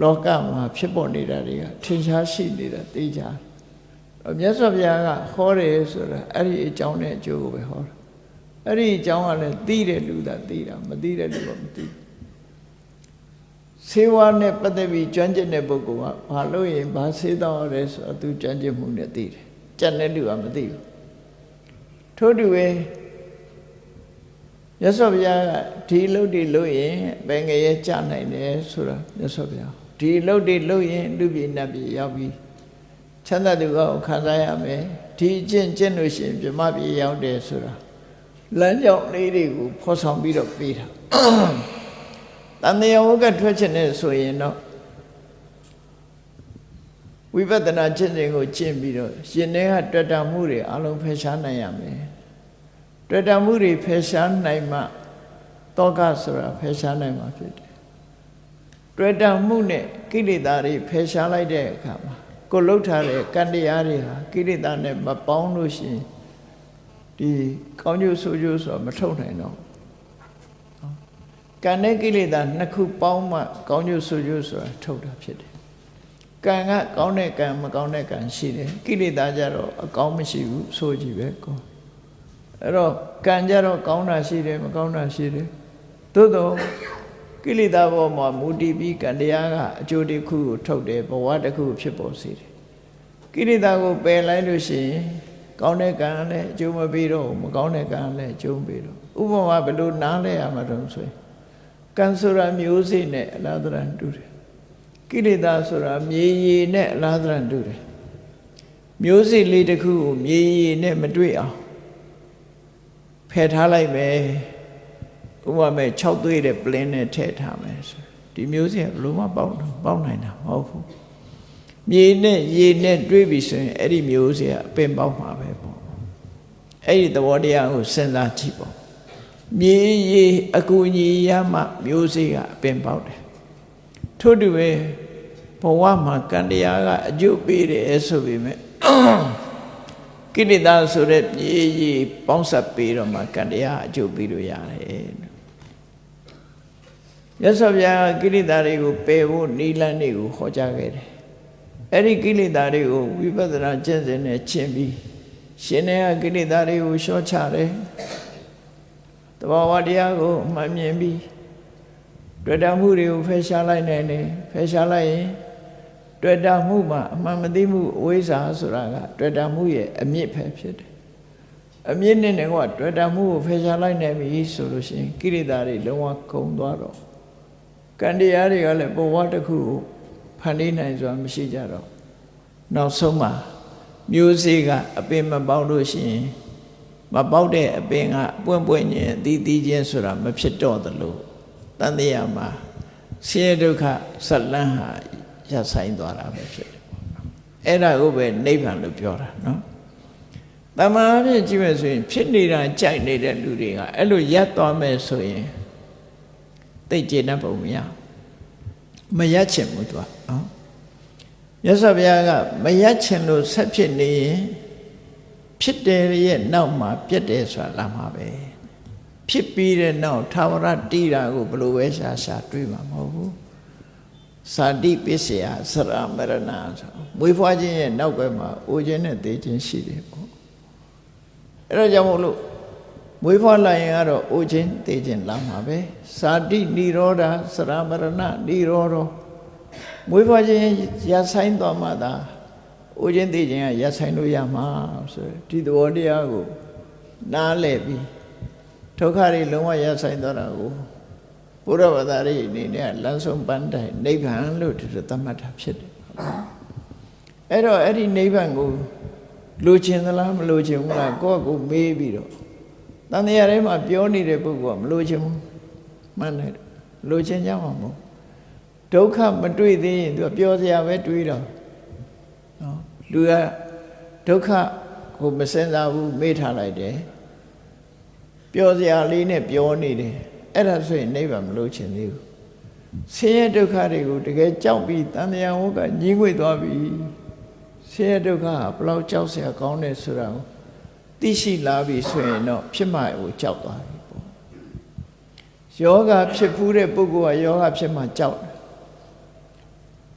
လောကမှာဖြစ်ပေါ်နေတာတွေကထင်ရှားရှိနေတာသိကြမြတ်စွာဘုရားကဟောတယ်ဆိုတာအဲ့ဒီအကြောင်းနဲ့အကျိုးကိုပဲဟောတာအဲ့ဒီအကြောင်းကလည်းသိတဲ့လူသာသိတာမသိတဲ့လူကမသိဆေးဝါးနဲ့ပတ်သက်ပြီးကျွမ်းကျင်တဲ့ပုဂ္ဂိုလ်ကဘာလို့ရင်ဘာဆေးတောင်းရဲဆိုတော့သူကျွမ်းကျင်မှုနဲ့သိတယ်ကြက်တဲ့လူကမသိဘူးထို့တူပဲမြတ်စွာဘုရားကဒီလုပ်တွေလုပ်ရင်ဘယ်ငရဲကြနိုင်တယ်ဆိုတာမြတ်စွာဘုရားဒီလုပ်တွေလုပ်ရင်လူပြည်နတ်ပြည်ရောက်ပြီးချမ်းသာဒုက္ခကိုခံစားရမယ်ဒီကျင့်လို့ရှိရင်ပြမပြည်ရောက်တယ်ဆိုတာလမ်းကြောင်းလေးတွေကိုဖော်ဆောင်ပြီးတော့ပေးတာတန်တရားဝကထွက်ချင်တဲ့ဆိုရင်တော့ဝိပဿနာကျင့်စဉ်ကိုကျင့်ပြီးတော့ရှင်ထဲကတွေ့တာမှုတွေအလုံးဖယ်ရှားနိုင်ရမယ်တွေ့တာမှုတွေဖယ်ရှားနိုင်မှတောကဆိုတာဖယ်ရှားနိုင်မှာဖြစ်တယ်တွေ့တာမှုနဲ့ကိလေသာတွေဖယ်ရှားလိုက်တဲ့အခါမှာကိုလှုပ်ထားတဲ့ကံတရားတွေဟာကိလေသာနဲ့မပေါင်းလို့ရှိရင်ဒီကောင်းကျိုးဆိုးကျိုးဆိုတာမထုတ်နိုင်တော့ကံနဲ့ကိလေသာနှစ်ခုပေါင်းမှကောင်းကျိုးဆိုးကျိုးဆိုတာထုတ်တာဖြစ်တယ်ကံကကောင်းတဲ့ကံမကောင်းတဲ့ကံရှိတယ်ကိလေသာကြတော့အကောင်းမရှိဘူးဆိုကြည့်ပဲကောအဲ့တော့ကံကြတော့ကောင်းတာရှိတယ်မကောင်းတာရှိတယ်သို့တော့ကိလေသာပေါ်မှာမူတည်ပြီးကံတရားကအကျိုးတစ်ခုကိုထုတ်တယ်ဘဝတစ်ခုဖြစ်ပေါ်စေတယ်ကိလေသာကိုပယ်လိုက်လို့ရှိရင်ကောင်းတဲ့ကံလည်းအကျိုးမပေးတော့မကောင်းတဲ့ကံလည်းအကျိုးမပေးတော့ဥပမာဘယ်လိုနားလဲရမှာတော့ဆိုရင်ကံဆိုတာမျိုးစေ့နဲ့အလားတန်တူတယ်ကိလေသာဆိုတာမြေရည်နဲ့အလားတန်တူတယ်မျိုးစေ့လေးတစ်ခုကိုမြေရည်နဲ့မတွေ့အောင်ဖယ်ထားလိုက်မယ်ဥပမာ6သွေးတဲ့ပလင်းနဲ့ထည့်ထားမယ်ဆိုဒီမျိုးစေ့ဘယ်လိုမှပေါက်နိုင်တာမဟုတ်ဘူးမြေနဲ့ရေနဲ့တွေးပြီးဆိုရင်အဲ့ဒီမျိုးစေ့ကအပင်ပေါက်မှာပဲပေါ့အဲ့ဒီသဘောတရားကိုစဉ်းစားကြည့်ပေါ့မြေရေအကူအညီရမှမျိုးစေ့ကအပင်ပေါက်တယ်ထို့တူပဲဘဝမှာကံတရားကအကျိုးပေးတယ်ဆိုပေမဲ့ကိလေသာဆိုတဲ့မြေရေပေါင်းစပ်ပေးတော့မှကံတရားအကျိုးပေးလို့ရတယ်ရသော်ဗျာကိလေသာတွေကိုပယ်ဖို့နိလန်းတွေကိုဟောကြားခဲ့တယ်အဲ့ဒီကိလေသာတွေကိုဝိပဿနာကျင့်စဉ်နဲ့ရှင်းပြီးရှင်တဲ့ကိလေသာတွေကိုလျှော့ချတယ်တဘာဝတရားကိုမှန်မြင်ပြီးတွေ့တာမှုတွေကိုဖယ်ရှားလိုက်နိုင်တယ်ဖယ်ရှားလိုက်ရင်တွေ့တာမှုမှာအမှန်မသိမှုအဝိဇ္ဇာဆိုတာကတွေ့တာမှုရဲ့အမြစ်ပဲဖြစ်တယ်အမြင့်နဲ့ကတွေ့တာမှုကိုဖယ်ရှားလိုက်နိုင်ပြီဆိုလို့ရှိရင်ကိလေသာတွေလုံးဝကုန်သွားတော့ကံတရားတွေကလည်းဘဝတစ်ခုကိုဖန်တီးနိုင်စွာမရှိကြတော့နောက်ဆုံးမှာမျိုးစေ့ကအပင်မပေါက်လို့ရှိရင်မပေါက်တဲ့အပင်ကပွင့်ပွင့်ချင်းအသီးချင်းဆိုတာမဖြစ်တော့သလိုတန်တရားမှာဆင်းရဲဒုက္ခဇတ်လန်းဟာရပ်ဆိုင်သွားတာပဲဖြစ်တယ်အဲ့ဒါကိုပဲနိဗ္ဗာန်လို့ပြောတာနော်တမားဖြင့်ကြည့်မယ်ဆိုရင်ဖြစ်နေတာကြိုက်နေတဲ့လူတွေကအဲ့လိုရပ်သွားမယ်ဆိုရင်သိကျေနပ်ပုံမရပ်ချင်ဘူးသူကနော်မြတ်စွာဘုရားကမရပ်ချင်လို့ဆက်ဖြစ်နေရင်ဖြစ်တယ်ရဲ့နောက်မှာပြတ်တယ်ဆိုတာလာမှာပဲဖြစ်ပြီးတဲ့နောက်သာဝရတိတာကိုဘယ်လိုပဲရှာတွေးမှာမဟုတ်ဘူးသာတိပစ္စယသရမရဏဆိုမွေးဖွားခြင်းရဲ့နောက်ွယ်မှာအိုခြင်းနဲ့သေခြင်းရှိတယ်ပေါ့အဲ့ဒါကြောင့်မို့လို့မွေးဖွားလိုက်ရင်ကတော့အိုခြင်းသေခြင်းလာမှာပဲသာတိនិရောဓသရမရဏនិရောဓမွေးဖွားခြင်းရဆိုင်တော်မှာသာအိုခြင်းသေခြင်းကရဆိုင်လို့ရမှာဆိုဒီသဘောတရားကိုနားလည်ပြီးဒုက္ခတွေလုံးဝရဆိုင်သွားတာကိုဘုရားဘာသာရေးအနေနဲ့လမ်းဆုံးပန်းတိုင်နိဗ္ဗာန်လို့ဒီလိုသတ်မှတ်တာဖြစ်တယ်အဲ့တော့အဲ့ဒီနိဗ္ဗာန်ကိုလိုချင်သလားမလိုချင်ဘူးလားကိုယ့်ကိုမေးပြီးတော့ တန်တရားထဲမှာပြောနေတဲ့ပုဂ္ဂိုလ်ကမလို့ခြင်းဘူးမှန်တယ်လို့ခြင်းကြမှာမဟုတ်ဒုက္ခမတွေ့သေးရင်သူကပြောစရာပဲတွေးတော့နော်လူကဒုက္ခကိုမစင်စားဘူးမေ့ထားလိုက်တယ်ပြောစရာလေးနဲ့ပြောနေတယ်အဲ့ဒါဆိုရင်နိဗ္ဗာန်မလို့ခြင်းသေးဘူးဆင်းရဲဒုက္ခတွေကိုတကယ်ကြောက်ပြီးတန်တရားဝကညှိငွေ့သွားပြီဆင်းရဲဒုက္ခကဘလောက်ကြောက်စရာကောင်းတယ်ဆိုတာကိုသိရှိလာပြီဆိုရင်တော့ဖြစ်မှကိုကြောက်သွားပြီပေါ့ယောဂဖြစ်ဖူးတဲ့ပုဂ္ဂိုလ်ကယောဂဖြစ်မှကြောက်တယ်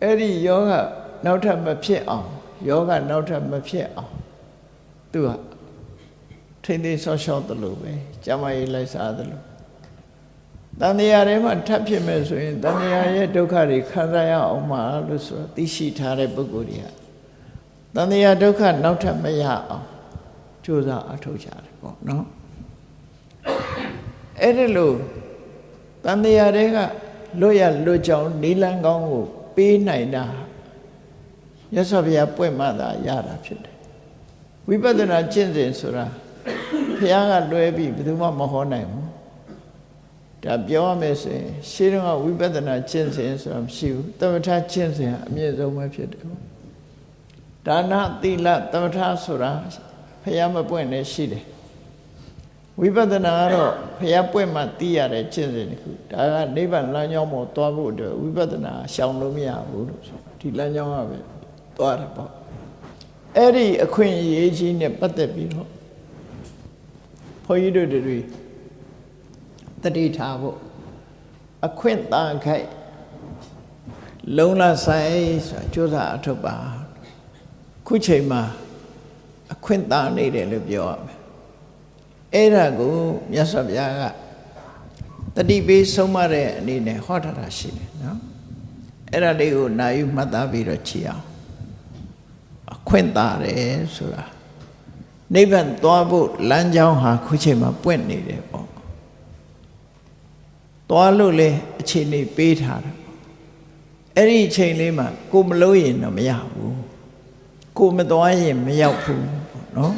အဲ့ဒီယောဂနောက်ထပ်မဖြစ်အောင်ယောဂနောက်ထပ်မဖြစ်အောင်သူကထိမ့်သိမ်းဆော့ရှော့သလိုပဲကျမကြီးလိုက်စားသလိုတန်တရားထဲမှာထပ်ဖြစ်မယ်ဆိုရင်တန်တရားရဲ့ဒုက္ခတွေခံစားရအောင်မလို့ဆိုသိရှိထားတဲ့ပုဂ္ဂိုလ်တွေကတန်တရားဒုက္ခနောက်ထပ်မရအောင်ကြိုးစားအထောက်ကြတယ်ပေါ့နော်အဲ့ဒီလိုတန်တရားတွေကလွတ်ရလွတ်ကြောင်းနိလန်းကောင်းကိုပေးနိုင်တာမြတ်စွာဘုရားပွင့်မှသာရတာဖြစ်တယ်ဝိပဿနာကျင့်စဉ်ဆိုတာဘုရားကလွဲပြီးဘယ်သူမှမဟောနိုင်ဘူးဒါပြောရမယ်ဆိုရင်ရှင်းတော့ဝိပဿနာကျင့်စဉ်ဆိုတာမရှိဘူးသမထကျင့်စဉ်အမြင့်ဆုံးပဲဖြစ်တယ်ပေါ့ဒါနသီလသမထဆိုတာဘုရားမပွင့်နဲ့ရှိတယ်ဝိပဿနာကတော့ဘုရားပွင့်မှသိရတဲ့ကျင့်စဉ်တစ်ခုဒါကနိဗ္ဗာန်လမ်းကြောင်းပေါ်သွားဖို့အတွက်ဝိပဿနာရှောင်လို့မရဘူးလို့ဆိုဒီလမ်းကြောင်းကပဲသွားတယ်ပေါ့အဲ့ဒီအခွင့်အရေးကြီးနဲ့ပတ်သက်ပြီးတော့ဘုန်းကြီးတို့တွေတတိထားဖို့အခွင့်သာခိုက်လုံလဆိုင်ဆိုတာကြိုးစားအထုတ်ပါခုချိန်မှာအခွင့်သာနေတယ်လို့ပြောရမယ်အဲ့ဒါကိုမြတ်စွာဘုရားကတတိပေးဆုံးမတဲ့အနေနဲ့ဟောထားတာရှိတယ်နော်အဲ့ဒါလေးကိုနာယူမှတ်သားပြီးတော့ကြည့်အောင်အခွင့်သာတယ်ဆိုတာနိဗ္ဗာန်သွားဖို့လမ်းကြောင်းဟာခုချိန်မှာပွင့်နေတယ်ပေါ့သွားလို့လေအချိန်လေးပေးထားတယ်ပေါ့အဲ့ဒီအချိန်လေးမှာကိုမလို့ရင်တော့မရဘူးကိုမသွားရင်မရောက်ဘူးပေါ့နော်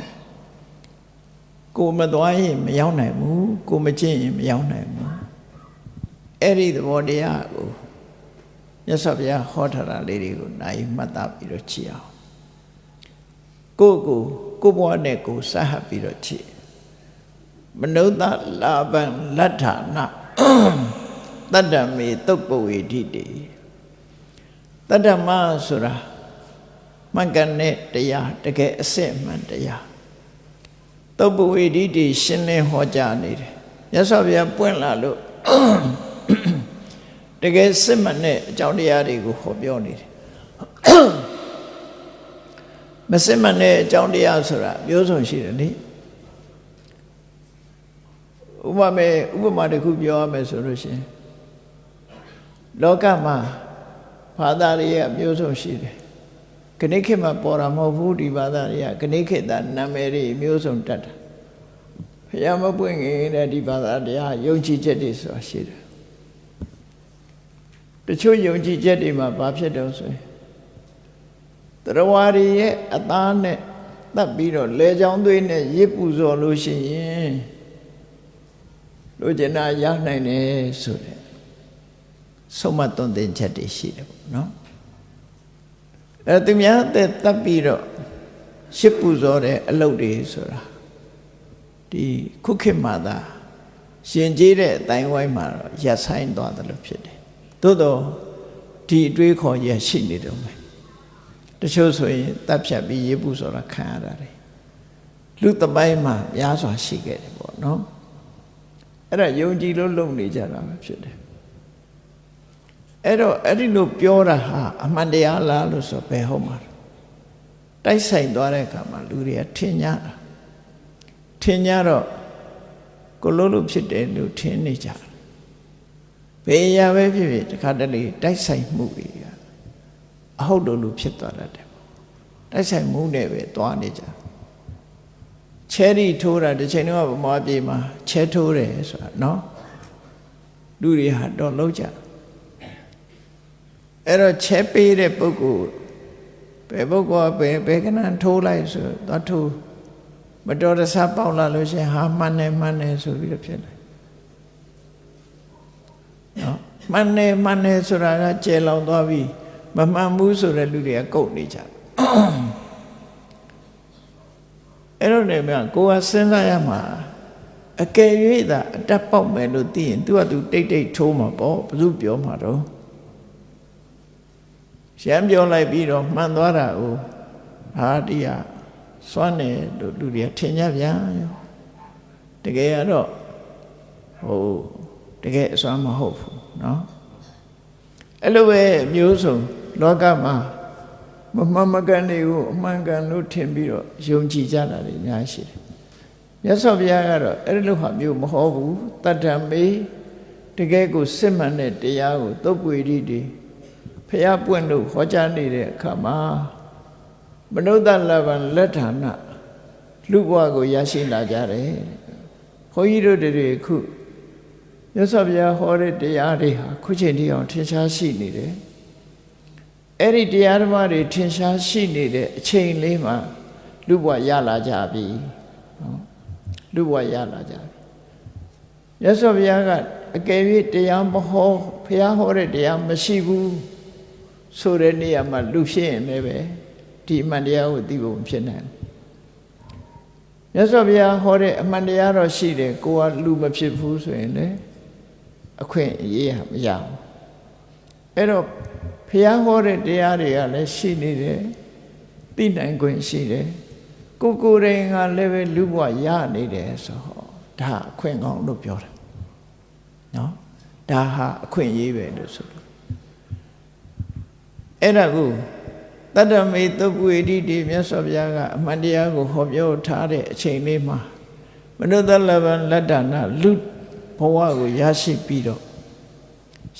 ကိုမသွားရင်မရောက်နိုင်ဘူးကိုမကျင့်ရင်မရောက်နိုင်ဘူးအဲ့ဒီသဘောတရားကိုမြတ်စွာဘုရားဟောထားတာလေးတွေကိုနိုင်မှတ်သားပြီးတော့ကြည့်အောင်ကိုဘဝနဲ့ကိုစဟပ်ပြီးတော့ကြည့်မနုဿလာဘံလတ္ထာနတတ္တမေတုပ္ပဝေဒိတေတတ္တမဆိုတာမှန်ကန်တဲ့တရားတကယ်အစစ်မှန်တရားတုပ္ပဝေဒိတေရှင်းလင်းဟောကြားနေတယ်မြတ်စွာဘုရားပွင့်လာလို့တကယ်စစ်မှန်တဲ့အကြောင်းတရားတွေကိုဟောပြောနေတယ်မစစ်မှန်တဲ့အကြောင်းတရားဆိုတာမျိုးစုံရှိတယ်လေဥပမာတစ်ခုပြောရမယ်ဆိုလို့ရှိရင်လောကမှာဘာသာတွေရဲ့မျိုးစုံရှိတယ်ခဏခေတ်မှာပေါ်တာမဟုတ်ဘူးဒီဘာသာတွေကခဏခေတ်သားနာမည်တွေမျိုးစုံတက်တာဘုရားမပွင့်ခင်တဲ့ဒီဘာသာတရားယုံကြည်ချက်တွေဆိုတာရှိတယ်တချို့ယုံကြည်ချက်တွေမှာဘာဖြစ်တော့ဆိုရင်တရားဝါရီရဲ့အသားနဲ့တတ်ပြီးတော့လဲချောင်းသွေးနဲ့ရစ်ပူဇော်လို့ရှိရင်လိုချင်တာရနိုင်တယ်ဆိုတဲ့ဆုံးမသွန်သင်ချက်တွေရှိတယ်ပေါ့နော်အဲသူများအသက်တတ်ပြီးတော့ရစ်ပူဇော်တဲ့အလုပ်တွေဆိုတာဒီခုခေတ်မှာသာရှင်ကျေးတဲ့အတိုင်းဝိုင်းမှာတော့ရပ်ဆိုင်သွားတယ်လို့ဖြစ်တယ်သို့တော့ဒီအတွေးခေါ်ရရှိနေတော့မယ်တချို့ဆိုရင်တပ်ဖြတ်ပြီးရေပူဆိုတာခံရတာလေလူတပိုင်းမှာများစွာရှိခဲ့တယ်ပေါ့နော်အဲ့ဒါယုံကြည်လို့လုပ်နေကြတာပဲဖြစ်တယ်အဲ့တော့အဲ့ဒီလိုပြောတာဟာအမှန်တရားလားလို့ဆိုဘယ်ဟုတ်မှာတိုက်ဆိုင်သွားတဲ့အခါမှာလူတွေကထင်ကြတာထင်ကြတော့ကိုလို့ဖြစ်တယ်လို့ထင်နေကြတယ်ဘယ်ရာပဲဖြစ်ဖြစ်တခါတလေတိုက်ဆိုင်မှုတွေအဟုတ်လို့လူဖြစ်သွားတတ်တယ်တိုက်ဆိုင်မှုနဲ့ပဲသွားနေကြချဲရီထိုးတာတစ်ချိန်တော့ဗမာပြည်မှာချဲထိုးတယ်ဆိုတာနော်လူတွေဟာတော့လုံးကြအဲ့တော့ချဲပေးတဲ့ပုဂ္ဂိုလ်ဘယ်ပုဂ္ဂိုလ်ဘယ်ကနန်ထိုးလိုက်ဆိုတော့ထိုး မတော်တဆပေါက်လာလို့ရှိရင်ဟာမှန်တယ်ဆိုပြီးတော့ဖြစ်တယ်နော်မှန်တယ်ဆိုတာကကျေလောင်သွားပြီမမှန်ဘူးဆိုတဲ့လူတွေကကုတ်နေကြအဲ့တော့နေမြကိုယ်ကစဉ်းစားရမှာအကယ်၍သာအတက်ပေါက်မယ်လို့သိရင် तू က तू တိတ်ထိုးမှာပေါ့ဘယ်သူပြောမှာတော့ရှမ်းပြောလိုက်ပြီးတော့မှန်သွားတာကိုဟာတရားစွမ်းတယ်လို့လူတွေကထင်ကြဗျာတကယ်ကတော့တကယ်အစွမ်းမဟုတ်ဘူးเนาะအဲ့လိုပဲမျိုးစုံလောကမှာမမှန်မကန်တွေကိုအမှန်ကန်လို့ထင်ပြီးတော့ယုံကြည်ကြတာတွေအများရှိတယ်မြတ်စွာဘုရားကတော့အဲ့လိုဟာမျိုးမဟုတ်ဘူးတတ္တမေတကယ်ကိုစစ်မှန်တဲ့တရားကိုသုတ်ပွေတိတွေဖျားပွင့်လို့ဟောကြားနေတဲ့အခါမှာမနုဿလဗ္ဗံလက်ဌာနလူဘဝကိုရရှိလာကြတယ်ဘုန်းကြီးတို့တွေခုမြတ်စွာဘုရားဟောတဲ့တရားတွေဟာခုချိန်ထိအောင်ထင်ရှားရှိနေတယ်အဲ့ဒီတရားဓမ္မတွေထင်ရှားရှိနေတဲ့အချိန်လေးမှာလူဘဝရလာကြပြီနော်လူဘဝရလာကြပြီမြတ်စွာဘုရားကအကယ်၍တရားမဟောဘုရားဟောတဲ့တရားမရှိဘူးဆိုတဲ့နေရာမှာလူဖြစ်ရင်လည်းပဲဒီအမှန်တရားကိုသိဖို့မဖြစ်နိုင်ဘူးမြတ်စွာဘုရားဟောတဲ့အမှန်တရားတော့ရှိတယ်ကိုကလူမဖြစ်ဘူးဆိုရင်လည်းအခွင့်အရေးမရဘူးအဲ့တော့ဘုရားဟောတဲ့တရားတွေကလည်းရှိနေတယ်သိနိုင်ခွင့်ရှိတယ်ကိုယ်တိုင်ကလည်းပဲလူဘဝရနေတယ်ဆိုတော့ဒါအခွင့်ကောင်းလို့ပြောတာနော်ဒါဟာအခွင့်အရေးပဲလို့ဆိုလို့အဲ့ဒါကိုတတ္တမေသုတ်ပွေတိတိမြတ်စွာဘုရားကအမှန်တရားကိုဟောပြောထားတဲ့အချိန်လေးမှာမနုဿလဗ္ဗံလက်ဌာနလူဘဝကိုရရှိပြီးတော့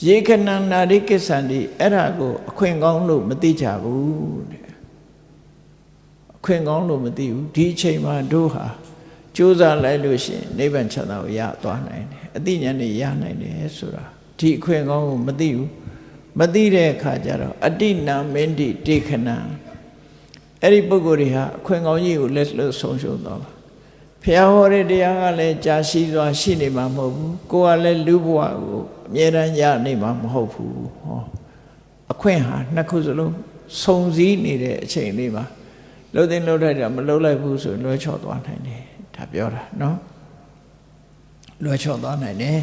ယေခဏနာရိကိစ္ဆန္တိအဲ့ဒါကိုအခွင့်ကောင်းလို့မသိကြဘူးတဲ့အခွင့်ကောင်းလို့မသိဘူးဒီအချိန်မှာတို့ဟာကြိုးစားလိုက်လို့ရှိရင်နိဗ္ဗာန်ချမ်းသာကိုရသွားနိုင်တယ်အသိဉာဏ်နဲ့ရနိုင်တယ်ဆိုတာဒီအခွင့်ကောင်းကိုမသိဘူးမသိတဲ့အခါကျတော့အတိနာမင်းတိတေခဏအဲ့ဒီပုဂ္ဂိုလ်တွေဟာအခွင့်ကောင်းကြီးကိုလက်လွတ်ဆုံးရှုံးသွားပါဘုရားဟောတဲ့တရားကလည်းကြာရှိစွာရှိနေမှာမဟုတ်ဘူးကိုယ်ကလည်းလူဘဝကိုအမြဲတမ်းရနေမှာမဟုတ်ဘူးဟောအခွင့်ဟာနှစ်ခုစလုံးစုံစည်းနေတဲ့အချိန်လေးမှာလှုပ်တဲ့လှုပ်ထိုက်တာမလှုပ်လိုက်ဘူးဆိုလွှဲချော်သွားနိုင်တယ်ဒါပြောတာနော်လွှဲချော်သွားနိုင်တယ်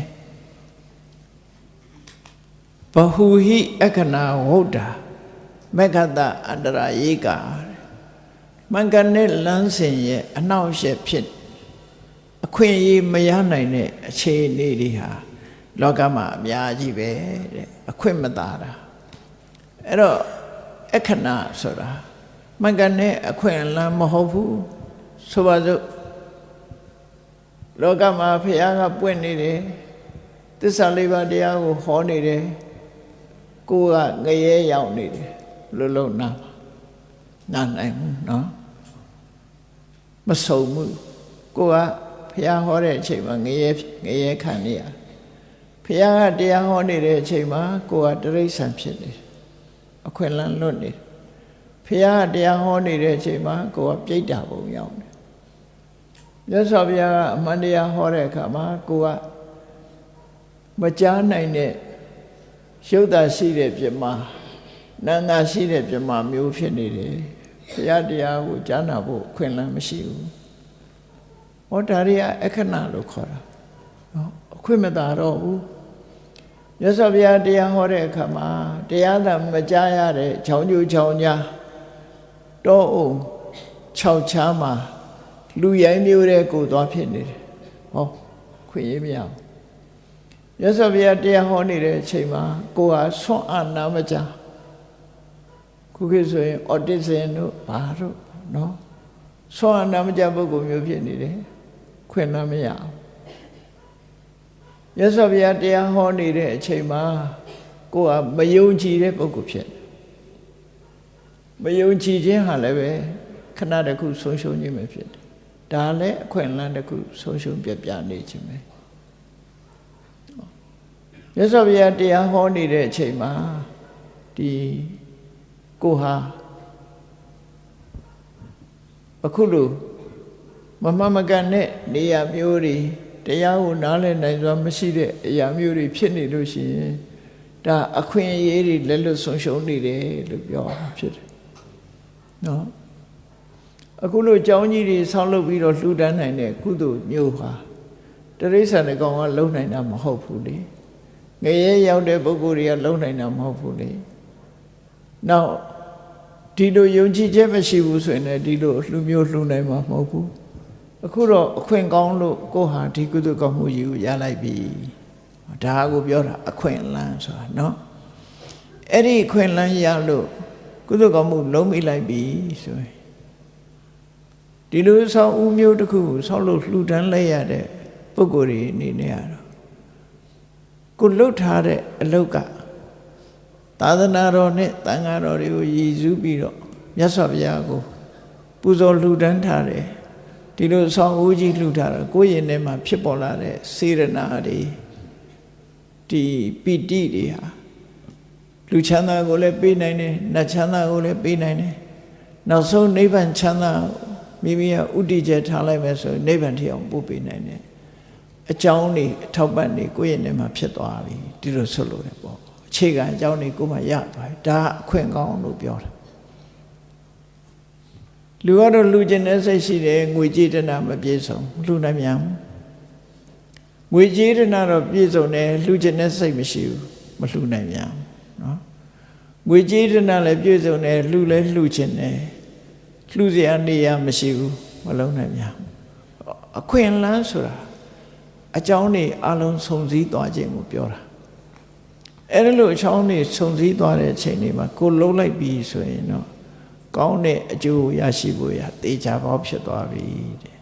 ဘဟုဟိအခဏဝုဒ္ဓမက္ခတအန္တရာယေကာမင်္ဂနဲ့လမ်းစဉ်ရဲ့အနှောင့်အယှက်ဖြစ်အခွင့်အရေးမရနိုင်တဲ့အခြေအနေတွေဟာလောကမှာအများကြီးပဲတဲ့အခွင့်မသာတာအဲ့တော့အခဏဆိုတာမင်္ဂနဲ့အခွင့်အလမ်းမဟုတ်ဘူးဆိုပါစို့လောကမှာဘုရားကပွင့်နေတယ်သစ္စာလေးပါးတရားကိုဟောနေတယ်ကိုယ်ကငရဲရောက်နေတယ်လုံးနာနိုင်ဘူးနော်မဆုံဘူးကိုယ်ကဘုရားဟောတဲ့အချိန်မှာငရဲခံနေရဘုရားကတရားဟောနေတဲ့အချိန်မှာကိုယ်ကတိရစ္ဆာန်ဖြစ်နေတယ်အခွင့်အလမ်းလွတ်နေတယ်ဘုရားကတရားဟောနေတဲ့အချိန်မှာကိုယ်ကပြိတ္တာပုံရောက်တယ်မြတ်စွာဘုရားကအမှန်တရားဟောတဲ့အခါမှာကိုယ်ကမကြားနိုင်တဲ့ရုပ်သာရှိတဲ့ပြမနာနာရှိတဲ့ပြမမျိုးဖြစ်နေတယ်ဘုရားတရားကိုကြားနာဖို့ခွင့်လန်းမရှိဘူးဟောဒါတွေကအခဏလို့ခေါ်တာနော်အခွင့်မသာတော့ဘူးမြတ်စွာဘုရားတရားဟောတဲ့အခါမှာတရားသာမကြားရတဲ့ချောင်းကျူချောင်းကြားတောအုံ6ချားမှာလူရိုင်းမျိုးတဲ့ကိုသွားဖြစ်နေတယ်ဟောခွင့်ရမရဘူးမြတ်စွာဘုရားတရားဟောနေတဲ့အချိန်မှာကိုယ်ဟာဆွမ်းအာနာမကြခုခေတ်ဆိုရင်အော်တစ်ဆင်တို့ဘာတို့နော်ဆွမ်းအာနာမကြပုဂ္ဂိုလ်မျိုးဖြစ်နေတယ်ခွင့်လမ်းမရဘူးမြတ်စွာဘုရားတရားဟောနေတဲ့အချိန်မှာကိုယ်ဟာမယုံကြည်တဲ့ပုဂ္ဂိုလ်ဖြစ်မယုံကြည်ခြင်းဟာလည်းပဲခဏတစ်ခုဆုံးရှုံးခြင်းပဲဖြစ်တယ်ဒါလည်းအခွင့်အလမ်းတစ်ခုဆုံးရှုံးပြပြနေခြင်းပဲမြတ်စွာဘုရားတရားဟောနေတဲ့အချိန်မှာဒီကိုဟာအခုလို မမှန်မကန်တဲ့နေရာမျိုးတွေတရားကိုနားလည်နိုင်စွာမရှိတဲ့အရာမျိုးတွေဖြစ်နေလို့ရှိရင်ဒါအခွင့်အရေးတွေလက်လွတ်ဆုံးရှုံးနေတယ်လို့ပြောဖြစ်တယ်နော်အခုလိုကြောင်းကြီးတွေဆောက်လုပ်ပြီးတော့လှူဒန်းနိုင်တဲ့ကုသိုလ်မျိုးဟာတရိစ္ဆာန်တွေကောင်ကလုံနိုင်တာမဟုတ်ဘူးလေငရဲရောက်တဲ့ပုဂ္ဂိုလ်တွေကလုံနိုင်တာမဟုတ်ဘူးလေနောက်ဒီလိုယုံကြည်ချက်မရှိဘူးဆိုရင်လည်းဒီလိုလှူမျိုးလှူနိုင်မှာမဟုတ်ဘူးအခုတော့အခွင့်ကောင်းလို့ကိုဟာဒီကုသိုလ်ကောင်းမှုကြီးကိုရလိုက်ပြီဒါကိုပြောတာအခွင့်အလန်းဆိုတာနော်အဲ့ဒီအခွင့်အလန်းရလို့ကုသိုလ်ကောင်းမှုလုံးမိလိုက်ပြီဆိုရင်ဒီလိုဆောက်ဦးမျိုးတစ်ခုကိုဆောက်လို့လှူဒန်းလိုက်ရတဲ့ပုဂ္ဂိုလ်တွေအနေနဲ့ကတော့ကိုလှုပ်ထားတဲ့အလုတ်ကသာသနာတော်နဲ့သံဃာတော်တွေကိုရည်စူးပြီးတော့မြတ်စွာဘုရားကိုပူဇော်လှူဒန်းထားတယ်ဒီလိုဆောင်းဦးကြီးလှူထားတာကိုယ့်ရင်ထဲမှာဖြစ်ပေါ်လာတဲ့စေရနာတွေဒီပီတိတွေဟာလူချမ်းသာကိုလည်းပေးနိုင်တယ်နတ်ချမ်းသာကိုလည်းပေးနိုင်တယ်နောက်ဆုံးနိဗ္ဗာန်ချမ်းသာမိမိရဲ့ဥတည်ချက်ထားလိုက်မယ်ဆိုရင်နိဗ္ဗာန်ထီအောင်ပို့ပေးနိုင်တယ်အကြောင်းတွေအထောက်ပံ့တွေကိုယ့်ရဲ့နေမှာဖြစ်သွားပြီဒီလိုဆိုလို့ရပေါ့အခြေခံအကြောင်းတွေကိုမှရသွားပြီဒါအခွင့်ကောင်းလို့ပြောတာလူကတော့လူကျင်တဲ့စိတ်ရှိတယ်ငွေကြေးတဏမပြည့်စုံလူနိုင်မြန်ငွေကြေးတဏတော့ပြည့်စုံတယ်လူကျင်တဲ့စိတ်မရှိဘူးမလှူနိုင်မြန်နော်ငွေကြေးတဏလည်းပြည့်စုံတယ်လူလည်းလှူကျင်တယ်လှူစရာနေရာမရှိဘူးမလုံးနိုင်မြန်အခွင့်အလန်းဆိုတာအကြောင်းတွေအလုံးစုံစည်းသွားခြင်းကိုပြောတာအဲ့ဒါလို့အကြောင်းတွေစုံစည်းသွားတဲ့အချိန်တွေမှာကိုလုံးလိုက်ပြီဆိုရင်တော့ကောင်းတဲ့အကျိုးရရှိဖို့ရတေချာပေါက်ဖြစ်သွားပြီတဲ့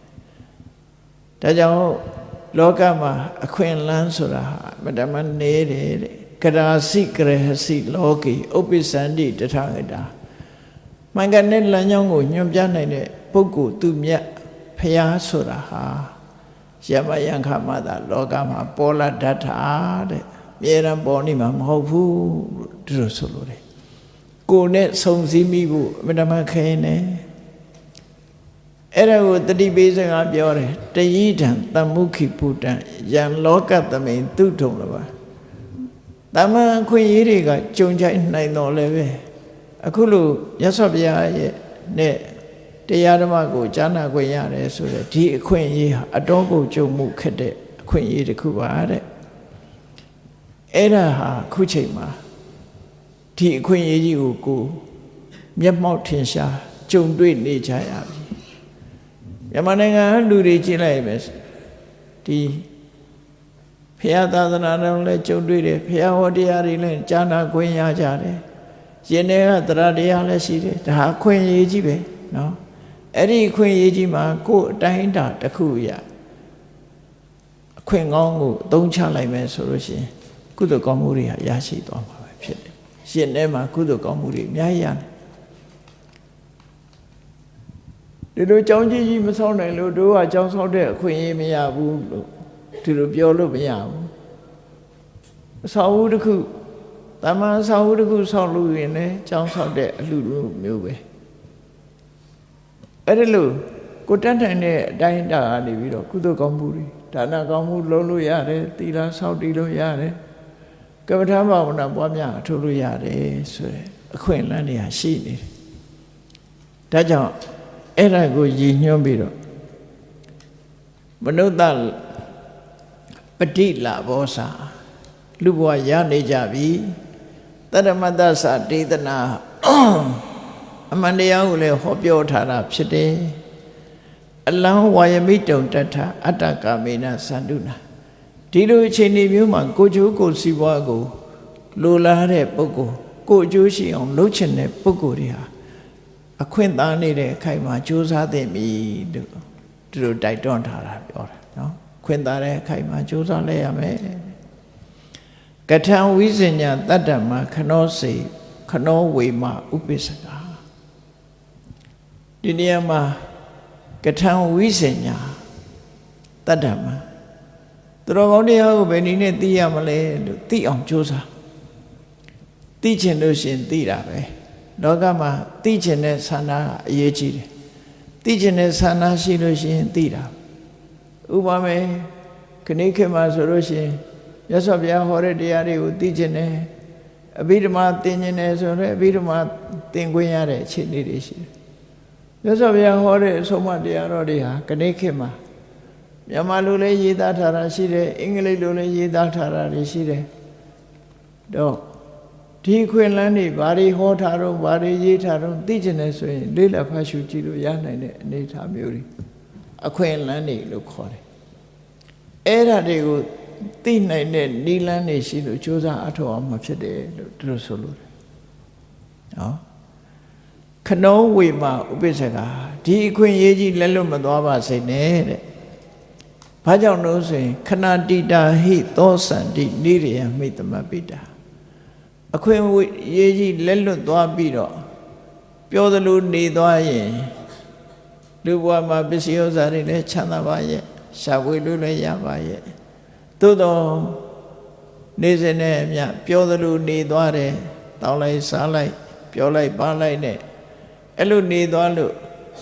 ဒါကြောင့်လောကမှာအခွင့်အလန်းဆိုတာမတမနေတယ်တဲ့ကရာစိကရဟစိလောကေဥပ္ပစ္စန္တိတထဂတာမှန်ကန်တဲ့လမ်းကြောင်းကိုညွှန်ပြနိုင်တဲ့ပုဂ္ဂိုလ်သူမြတ်ဖျားဆိုတာဟာယမယံခမသာလောကမှာပေါ်လာတတ်တာတဲ့မြေရန်ပေါ်နေမှာမဟုတ်ဘူးဒီလိုဆိုလို့တယ်ကိုယ်နဲ့ဆုံစည်းမိဖို့အမှန်တမ်းခဲနေအဲ့ဒါကိုတတိပိစကားပြောတယ်တယိဒံတမ္မုခိပုတ္တံယံလောကသမိန်သူထုံလပါတမန်ခွင့်ရေးတွေကကြုံကြိုက်နိုင်တော်လည်းပဲအခုလို့မြတ်စွာဘုရားရဲ့နဲ့တရားဓမ္မကိုကြားနာခွင့်ရတယ်ဆိုတဲ့ဒီအခွင့်အရေးဟာအတော်ကိုကြုံမှုခက်တဲ့အခွင့်အရေးတစ်ခုပါတဲ့အဲ့ဒါဟာခုချိန်မှာဒီအခွင့်အရေးကြီးကိုမျက်မှောက်ထင်ရှားကြုံတွေ့နေကြရပြီမြန်မာနိုင်ငံလူတွေကြည့်လိုက်မယ်ဒီဘုရားသာသနာတော်လည်းကြုံတွေ့တယ်ဘုရားဟောတရားတွေလည်းကြားနာခွင့်ရကြတယ်ရှင်တွေကတရားတရားလည်းရှိတယ်ဒါအခွင့်အရေးကြီးပဲနော်အဲ့ဒီအခွင့်အရေးကြီးမှာကိုယ်အတိုင်းအတာတစ်ခုရအခွင့်ကောင်းကိုအသုံးချလိုက်မယ်ဆိုလို့ရှိရင်ကုသိုလ်ကောင်းမှုတွေဟာရရှိသွားမှာပဲဖြစ်တယ်ရှင်ထဲမှာကုသိုလ်ကောင်းမှုတွေအများကြီးရတယ်ဒီလိုကြောင်းကြီးမဆောက်နိုင်လို့တို့ကကြောင်းဆောက်တဲ့အခွင့်အရေးမရဘူးလို့ဒီလိုပြောလို့မရဘူးအဆောက်အဦတစ်ခုတမန်အဆောက်အဦတစ်ခုဆောက်လို့ရင်လည်းကြောင်းဆောက်တဲ့အလှလိုမျိုးပဲအဲ့ဒါလို့ကိုတတ်နိုင်တဲ့အတိုင်းအတာကနေပြီးတော့ကုသိုလ်ကောင်းမှုတွေဒါနကောင်းမှုလုပ်လို့ရတယ်သီလဆောက်တည်လို့ရတယ်ကမ္မထာဘာဝနာပွားများအထုတ်လို့ရတယ်ဆိုရယ်အခွင့်အလမ်းတွေဟာရှိနေတယ်ဒါကြောင့်အဲ့ဒါကိုရည်ညွှန်းပြီးတော့မနုဿပฏิလာဘောစာလူဘဝရနေကြပြီတတ္တမတ္တသဒေသနာအမှန်တရားကိုလည်းဟောပြောထားတာဖြစ်တယ်အလံဝါယမိတုံတထအတ္တကာမေနသန္တုနာဒီလိုအချိန်မျိုးမှာကိုကျိုးကိုစီးပွားကိုလိုလားတဲ့ပုဂ္ဂိုလ်ကိုအကျိုးရှိအောင်လုပ်ချင်တဲ့ပုဂ္ဂိုလ်တွေဟာအခွင့်အာဏာနေတဲ့အခိုက်မှာကြိုးစားသင့်ပြီလို့ဒီလိုတိုက်တွန်းထားတာပြောတာနော်ခွင့်သားတဲ့အခိုက်မှာကြိုးစားလဲရမယ်ကထံဝိဇ္ဇညာတတ္တမခနောစေခနောဝေမဥပိ္ပစကာဒီနေရာမှာကထံဝိဇ္ဇညာတတ္တမသူတော်ကောင်းတရားကိုဘယ်နည်းနဲ့သိရမလဲလို့သိအောင်ကြိုးစားသိချင်လို့ရှင်သိတာပဲလောကမှာသိချင်တဲ့ဆန္ဒအရေးကြီးတယ် သိကျင်တဲ့ဆန္ဒရှိလို့ရှိရင်သိတာဥပမာခဏခေတ်မှာဆိုလို့ရှိရင်မြတ်စွာဘုရားဟောတဲ့တရားတွေကိုသိကျင်တယ်အဘိဓမ္မာသင်ကျင်တယ်ဆိုတော့အဘိဓမ္မာသင်ခွင့်ရတဲ့အခြေအနေတွေရှိတယ်မြတ်စွာဘုရားဟောတဲ့အဆုံးအမတရားတော်တွေဟာခဏခေတ်မှာမြန်မာလိုလည်းရေးသားထားတာရှိတယ်အင်္ဂလိပ်လိုလည်းရေးသားထားတာတွေရှိတယ်တော့ဒီခွင့်လန်းတွေဘာတွေဟောထားတော့ဘာတွေရေးထားတော့သိကျင်တယ်ဆိုရင်လေးလက်ဖတ်ရှုကြည့်လို့ရနိုင်တဲ့အနေအထားမျိုးတွေအခွင့်လန်းတွေလို့ခေါ်တယ်အဲ့ဒါတွေကိုသိနိုင်တဲ့နိလန်းတွေရှိလို့ကြိုးစားအထောက်အမှာဖြစ်တယ်လို့သူတို့ဆိုလို့နော်ခဏောဝေမဥပိ္ပစကဒီအခွင့်ရေးကြီးလက်လွတ်မသွားပါစေနဲ့တဲ့ဘာကြောင့်လို့ဆိုရင်ခဏတိတာဟိသောစန္တိနိရိယမိတမပိတာအခွင့်ရေးကြီးလက်လွတ်သွားပြီးတော့ပြောသလိုနေသွားရင်လူဘဝမှာပစ္စည်းဥစ္စာတွေလည်းချမ်းသာပါရဲ့ရှာဖွေလို့လည်းရပါရဲ့သို့တော့နေစဉ်နဲ့အမျှပြောသလိုနေသွားတယ်တောင်းလိုက်စားလိုက်ပြောလိုက်ပါလိုက်နဲ့အဲ့လိုနေသွားလို့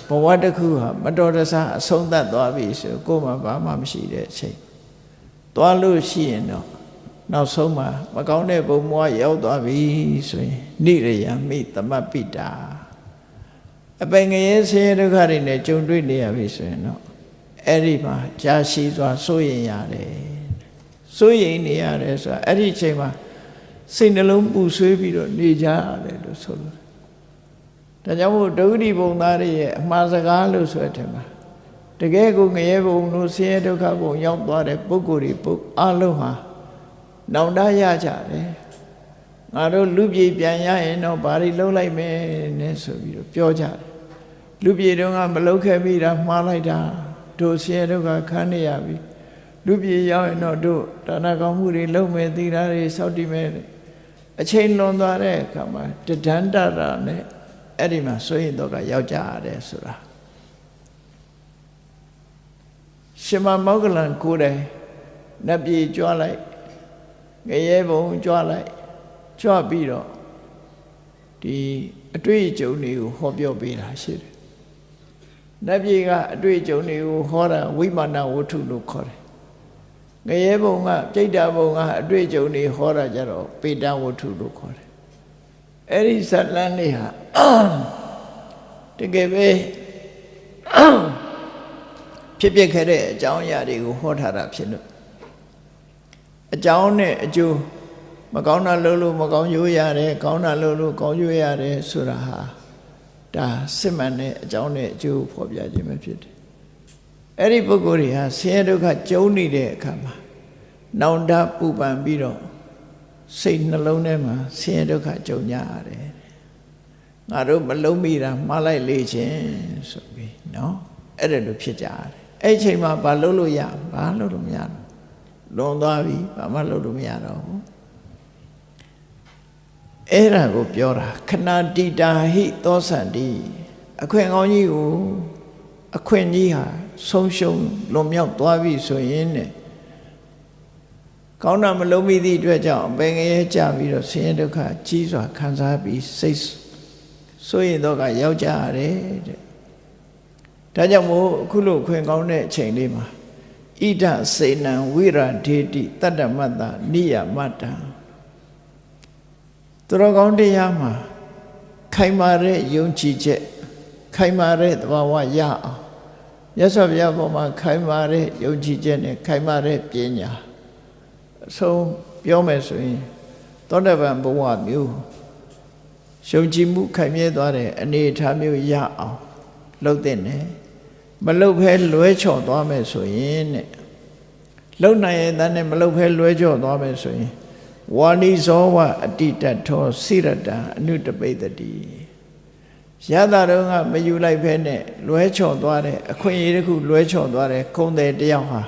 ဘဝတစ်ခုဟာမတော်တဆအဆုံးသတ်သွားပြီဆိုကိုယ်မှဘာမှမရှိတဲ့အချိန်သွားလို့ရှိရင်တော့နောက်ဆုံးမှာမကောင်းတဲ့ဘုံဘဝရောက်သွားပြီဆိုရင်နိရိယမိသမပိတာအပင်ငရဲဆင်းရဲဒုက္ခတွေနဲ့ကြုံတွေ့နေရပြီဆိုရင်တော့အဲ့ဒီမှာကြာရှည်စွာစိုးရိမ်ရတယ်စိုးရိမ်နေရတယ်ဆိုတာအဲ့ဒီအချိန်မှာစိတ်နှလုံးပူဆွေးပြီးတော့နေကြရတယ်လို့ဆိုလို့ဒါကြောင့်မို့ဒုက္ခဘုံသားတွေရဲ့အမှားစကားလို့ဆိုတဲ့အထက်မှာတကယ်ကိုငရဲဘုံလို့ဆင်းရဲဒုက္ခဘုံရောက်သွားတဲ့ပုဂ္ဂိုလ်တွေအလုံးဟာနောင်တရကြတယ်ငါတို့လူပြေပြန်ရရင်တော့ဘာတွေလုပ်လိုက်မယ်နဲ့ဆိုပြီးတော့ပြောကြတယ်လူပြေတုန်းကမလုပ်ခဲ့မိတာမှားလိုက်တာတို့ဆင်းရဲဒုက္ခခံနေရပြီလူပြေရောက်ရင်တော့တို့ဒါနကောင်းမှုတွေလုပ်မယ်သီလတွေစောင့်တည်မယ်အချိန်လွန်သွားတဲ့အခါမှာတဒန္တရာနဲ့အဲ့ဒီမှာဆိုရင်တော့ကရောက်ကြရတယ်ဆိုတာရှင်မမောဂလန်ကိုယ်တိုင်နတ်ပြည်ကြွလိုက်ငရဲဘုံကြွလိုက်ကြွပြီးတော့ဒီအတွေ့အကြုံတွေကိုဟောပြောပေးတာရှိတယ်နတ်ပြည်ကအတွေ့အကြုံတွေကိုဟောတာဝိမာနဝတ္ထုလို့ခေါ်တယ်ငရဲဘုံကပြိတ္တာဘုံကအတွေ့အကြုံတွေဟောတာကြတော့ပေတဝတ္ထုလို့ခေါ်တယ်အဲ့ဒီဇတ်လန်းလေးဟာတကယ်ပဲဖြစ်ပျက်ခဲ့တဲ့အကြောင်းအရာတွေကိုဟောထားတာဖြစ်လို့အကြောင်းနဲ့အကျိုးမကောင်းတာလုပ်လို့မကောင်းကျိုးရတယ်ကောင်းတာလုပ်လို့ကောင်းကျိုးရတယ်ဆိုတာဟာဒါစစ်မှန်တဲ့အကြောင်းနဲ့အကျိုးဖော်ပြခြင်းပဲဖြစ်တယ်အဲ့ဒီပုဂ္ဂိုလ်တွေဟာဆင်းရဲဒုက္ခကြုံနေတဲ့အခါမှာနောင်တပူပန်ပြီးတော့စိတ်နှလုံးထဲမှာဆင်းရဲဒုက္ခကြုံကြရတယ်ငါတို့မလုံးမိတာမှားလိုက်လေခြင်းဆိုပြီးနော်အဲ့ဒါလိုဖြစ်ကြရတယ်အဲ့ချိန်မှာဘာလုပ်လို့ရဘာလုပ်လို့မရတော့လွန်သွားပြီဘာမှလုပ်လို့မရတော့ဘူးအဲ့ဒါကိုပြောတာခဏတိတာဟိသောစန္တိအခွင့်ကောင်းကြီးကိုအခွင့်ကြီးဟာဆုံးရှုံးလွန်မြောက်သွားပြီဆိုရင်နဲ့ကောင်းတာမလုံးမိသည့်အတွက်ကြောင့်ပင်ငရဲကြပြီးတော့ဆင်းရဲဒုက္ခကြီးစွာခံစားပြီးစိတ်ဆိုရင်တော့ကရောက်ကြရတယ်တဲ့ဒါကြောင့်မို့အခုလိုခွင့်ကောင်းတဲ့အချိန်လေးမှာဣဒစေနံဝိရဒေတိတတ္တမတ္တနိယမတ္တသူတော်ကောင်းတရားမှာခိုင်မာတဲ့ယုံကြည်ချက်ခိုင်မာတဲ့သဘာဝရအောင်မြတ်စွာဘုရားပေါ်မှာခိုင်မာတဲ့ယုံကြည်ချက်နဲ့ခိုင်မာတဲ့ပညာအဆုံးပြောမယ်ဆိုရင်သောတပန်ဘဝမျိုးယုံကြည်မှုခိုင်မြဲသွားတဲ့အနေအထားမျိုးရအောင်လုပ်တဲ့နဲ့မလုပ်ဖဲလွဲချော်သွားမယ်ဆိုရင်တဲ့လုံနိုင်ရဲ့တန်းနဲ့မလုပ်ဖဲလွဲချော်သွားမယ်ဆိုရင်ဝါနိဇောဝအတိတထောစိရတံအနုတပိတတိရတာတော့ကမယူလိုက်ဖဲနဲ့လွဲချော်သွားတဲ့အခွင့်အရေးတစ်ခုလွဲချော်သွားတဲ့ခုံတယ်တယောက်ဟာ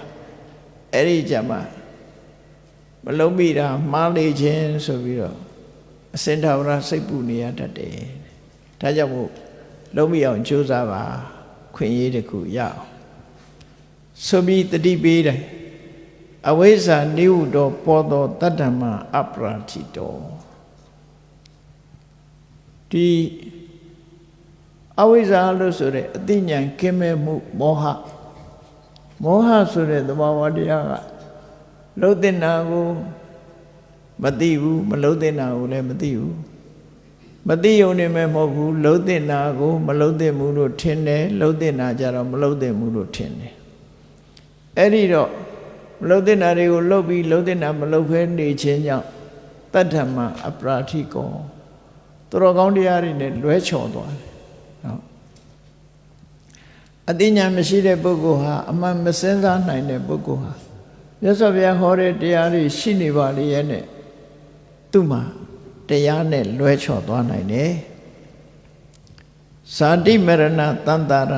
အဲ့ဒီကြမှာမလုံးမိတာမှားလေခြင်းဆိုပြီးတော့အစင်ထာဝရစိတ်ပူနေရတတ်တယ်ဒါကြောင့်မို့လုံးမိအောင်ကြိုးစားပါခွင့်ရေးတစ်ခုရအောင်ဆိုပြီးတတိပေးတယ်အဝိဇ္ဇာနိဟုတောပေါ်သောတတ္တမအပရာထိတောဒီ အဝိဇ္ဇာလို့ဆိုတဲ့အသိဉာဏ်ကင်းမဲ့မှုမောဟဆိုတဲ့သဘာဝတရားကလှုပ်တဲ့နာကိုမသိဘူးမလှုပ်တဲ့နာကိုလည်းမသိဘူးမသိုံနေမဲ့မဟုတ်ဘူးလှုပ်တဲ့နာကိုမလှုပ်တဲ့မှုလို့ထင်တယ်လှုပ်တဲ့နာကြတော့မလှုပ်တဲ့မှုလို့ထင်တယ်အဲ့ဒီတော့မလှုပ်တဲ့နာတွေကိုလှုပ်ပြီးလှုပ်တဲ့နာမလှုပ်ဖဲနေခြင်းကြောင့်တတ္ထမအပရာထိကောသူတော်ကောင်းတရားတွေနဲ့လွဲချော်သွားတယ်နော်အသိဉာဏ်မရှိတဲ့ပုဂ္ဂိုလ်ဟာအမှန်မစင်စားနိုင်တဲ့ပုဂ္ဂိုလ်ဟာမြတ်စွာဘုရားဟောတဲ့တရားတွေရှိနေပါလေရဲ့နဲ့သူ့မှာတရားနဲ့လွဲချော်သွားနိုင်တယ်ဇာတိမရဏတန်တာရ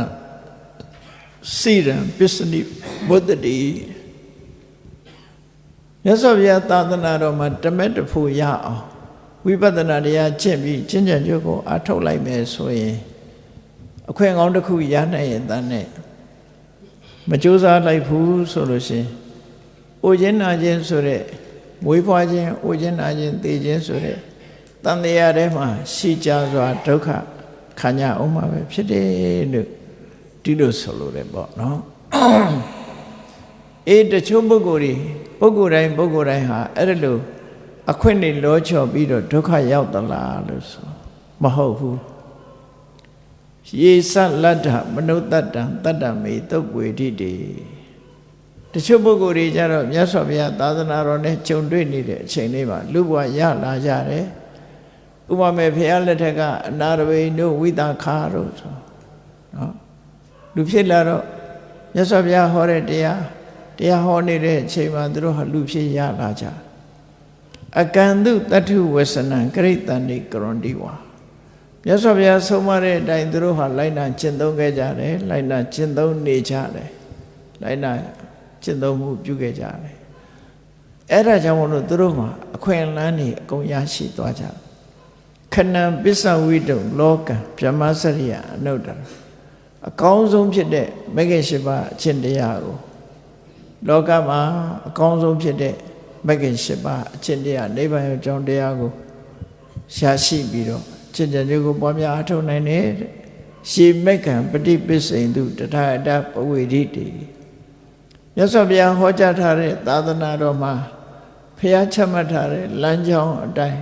စိရံပစ္စနိဘုဒ္ဓတိမြတ်စွာဘုရားသာသနာတော်မှာတမက်တဖို့ရအောင်ဝိပဿနာတရားကျင့်ပြီးကျင့်ကြံကြိုးကိုအားထုတ်လိုက်မယ်ဆိုရင်အခွင့်ကောင်းတစ်ခုရနိုင်ရင်တန်းနဲ့မကြိုးစားလိုက်ဘူးဆိုလို့ရှိရင်အိုခြင်းနာခြင်းဆိုတဲ့မွေးဖွားခြင်းအိုခြင်းနာခြင်းသိခြင်းဆိုတဲ့တန်တရားထဲမှာရှိကြစွာဒုက္ခခံရအောင်မှာပဲဖြစ်တယ်လို့ဒီလိုဆိုလို့ရတယ်ပေါ့နော်တချို့ပုဂ္ဂိုလ်တိုင်းဟာအဲ့ဒါလို့အခွင့်နဲ့လောချော်ပြီးတော့ဒုက္ခရောက်သလားလို့ဆိုမဟုတ်ဘူးယေသလတ္ထမနုဿတ္တံတတ္တမေသုတ်ပွေတိတေတချို့ပုဂ္ဂိုလ်တွေကြတော့မြတ်စွာဘုရားသာသနာတော်နဲ့ကြုံတွေ့နေတဲ့အချိန်လေးမှာလူဘဝရလာကြတယ်ဥပမာဘုရားလက်ထက်ကအနာရဝိတို့ဝိသခါတို့ဆိုနော်လူဖြစ်လာတော့မြတ်စွာဘုရားဟောတဲ့တရားဟောနေတဲ့အချိန်မှာသူတို့ဟာလူဖြစ်ရလာကြအကံတုတတ္ထုဝဆနံကရိတန္တိကရွန်တိဝါမြတ်စွာဘုရားဆုံးမတဲ့အတိုင်းသူတို့ဟာလိုက်နာကျင့်သုံးခဲ့ကြတယ်လိုက်နာကျင့်သုံးနေကြတယ်လိုက်နာကျင့်သုံးမှုပြုခဲ့ကြတယ်အဲ့ဒါကြောင့်မလို့သူတို့မှာအခွင့်အလမ်းတွေအကုန်ရရှိသွားကြခဏံပစ္စဝိတုံလောကံဗြဟ္မစရိယအနုတ္တရအကောင်းဆုံးဖြစ်တဲ့မဂ္ဂင်၈ပါးအကျင့်တရားကိုလောကမှာအကောင်းဆုံးဖြစ်တဲ့မဂ္ဂင်၈ပါးအကျင့်တရားနိဗ္ဗာန်ရောက်ကြောင်းတရားကိုရရှိပြီးတော့ကျင့်ကြံကြိုးကိုပွားများအထောက်နိုင်တဲ့ရှေမက္ခံပฏิပစ္စိန်တုတထာအတ္တပဝေဒိတိမြတ်စွာဘုရားဟောကြားထားတဲ့သာသနာတော်မှာဘုရားချမှတ်ထားတဲ့လမ်းကြောင်းအတိုင်း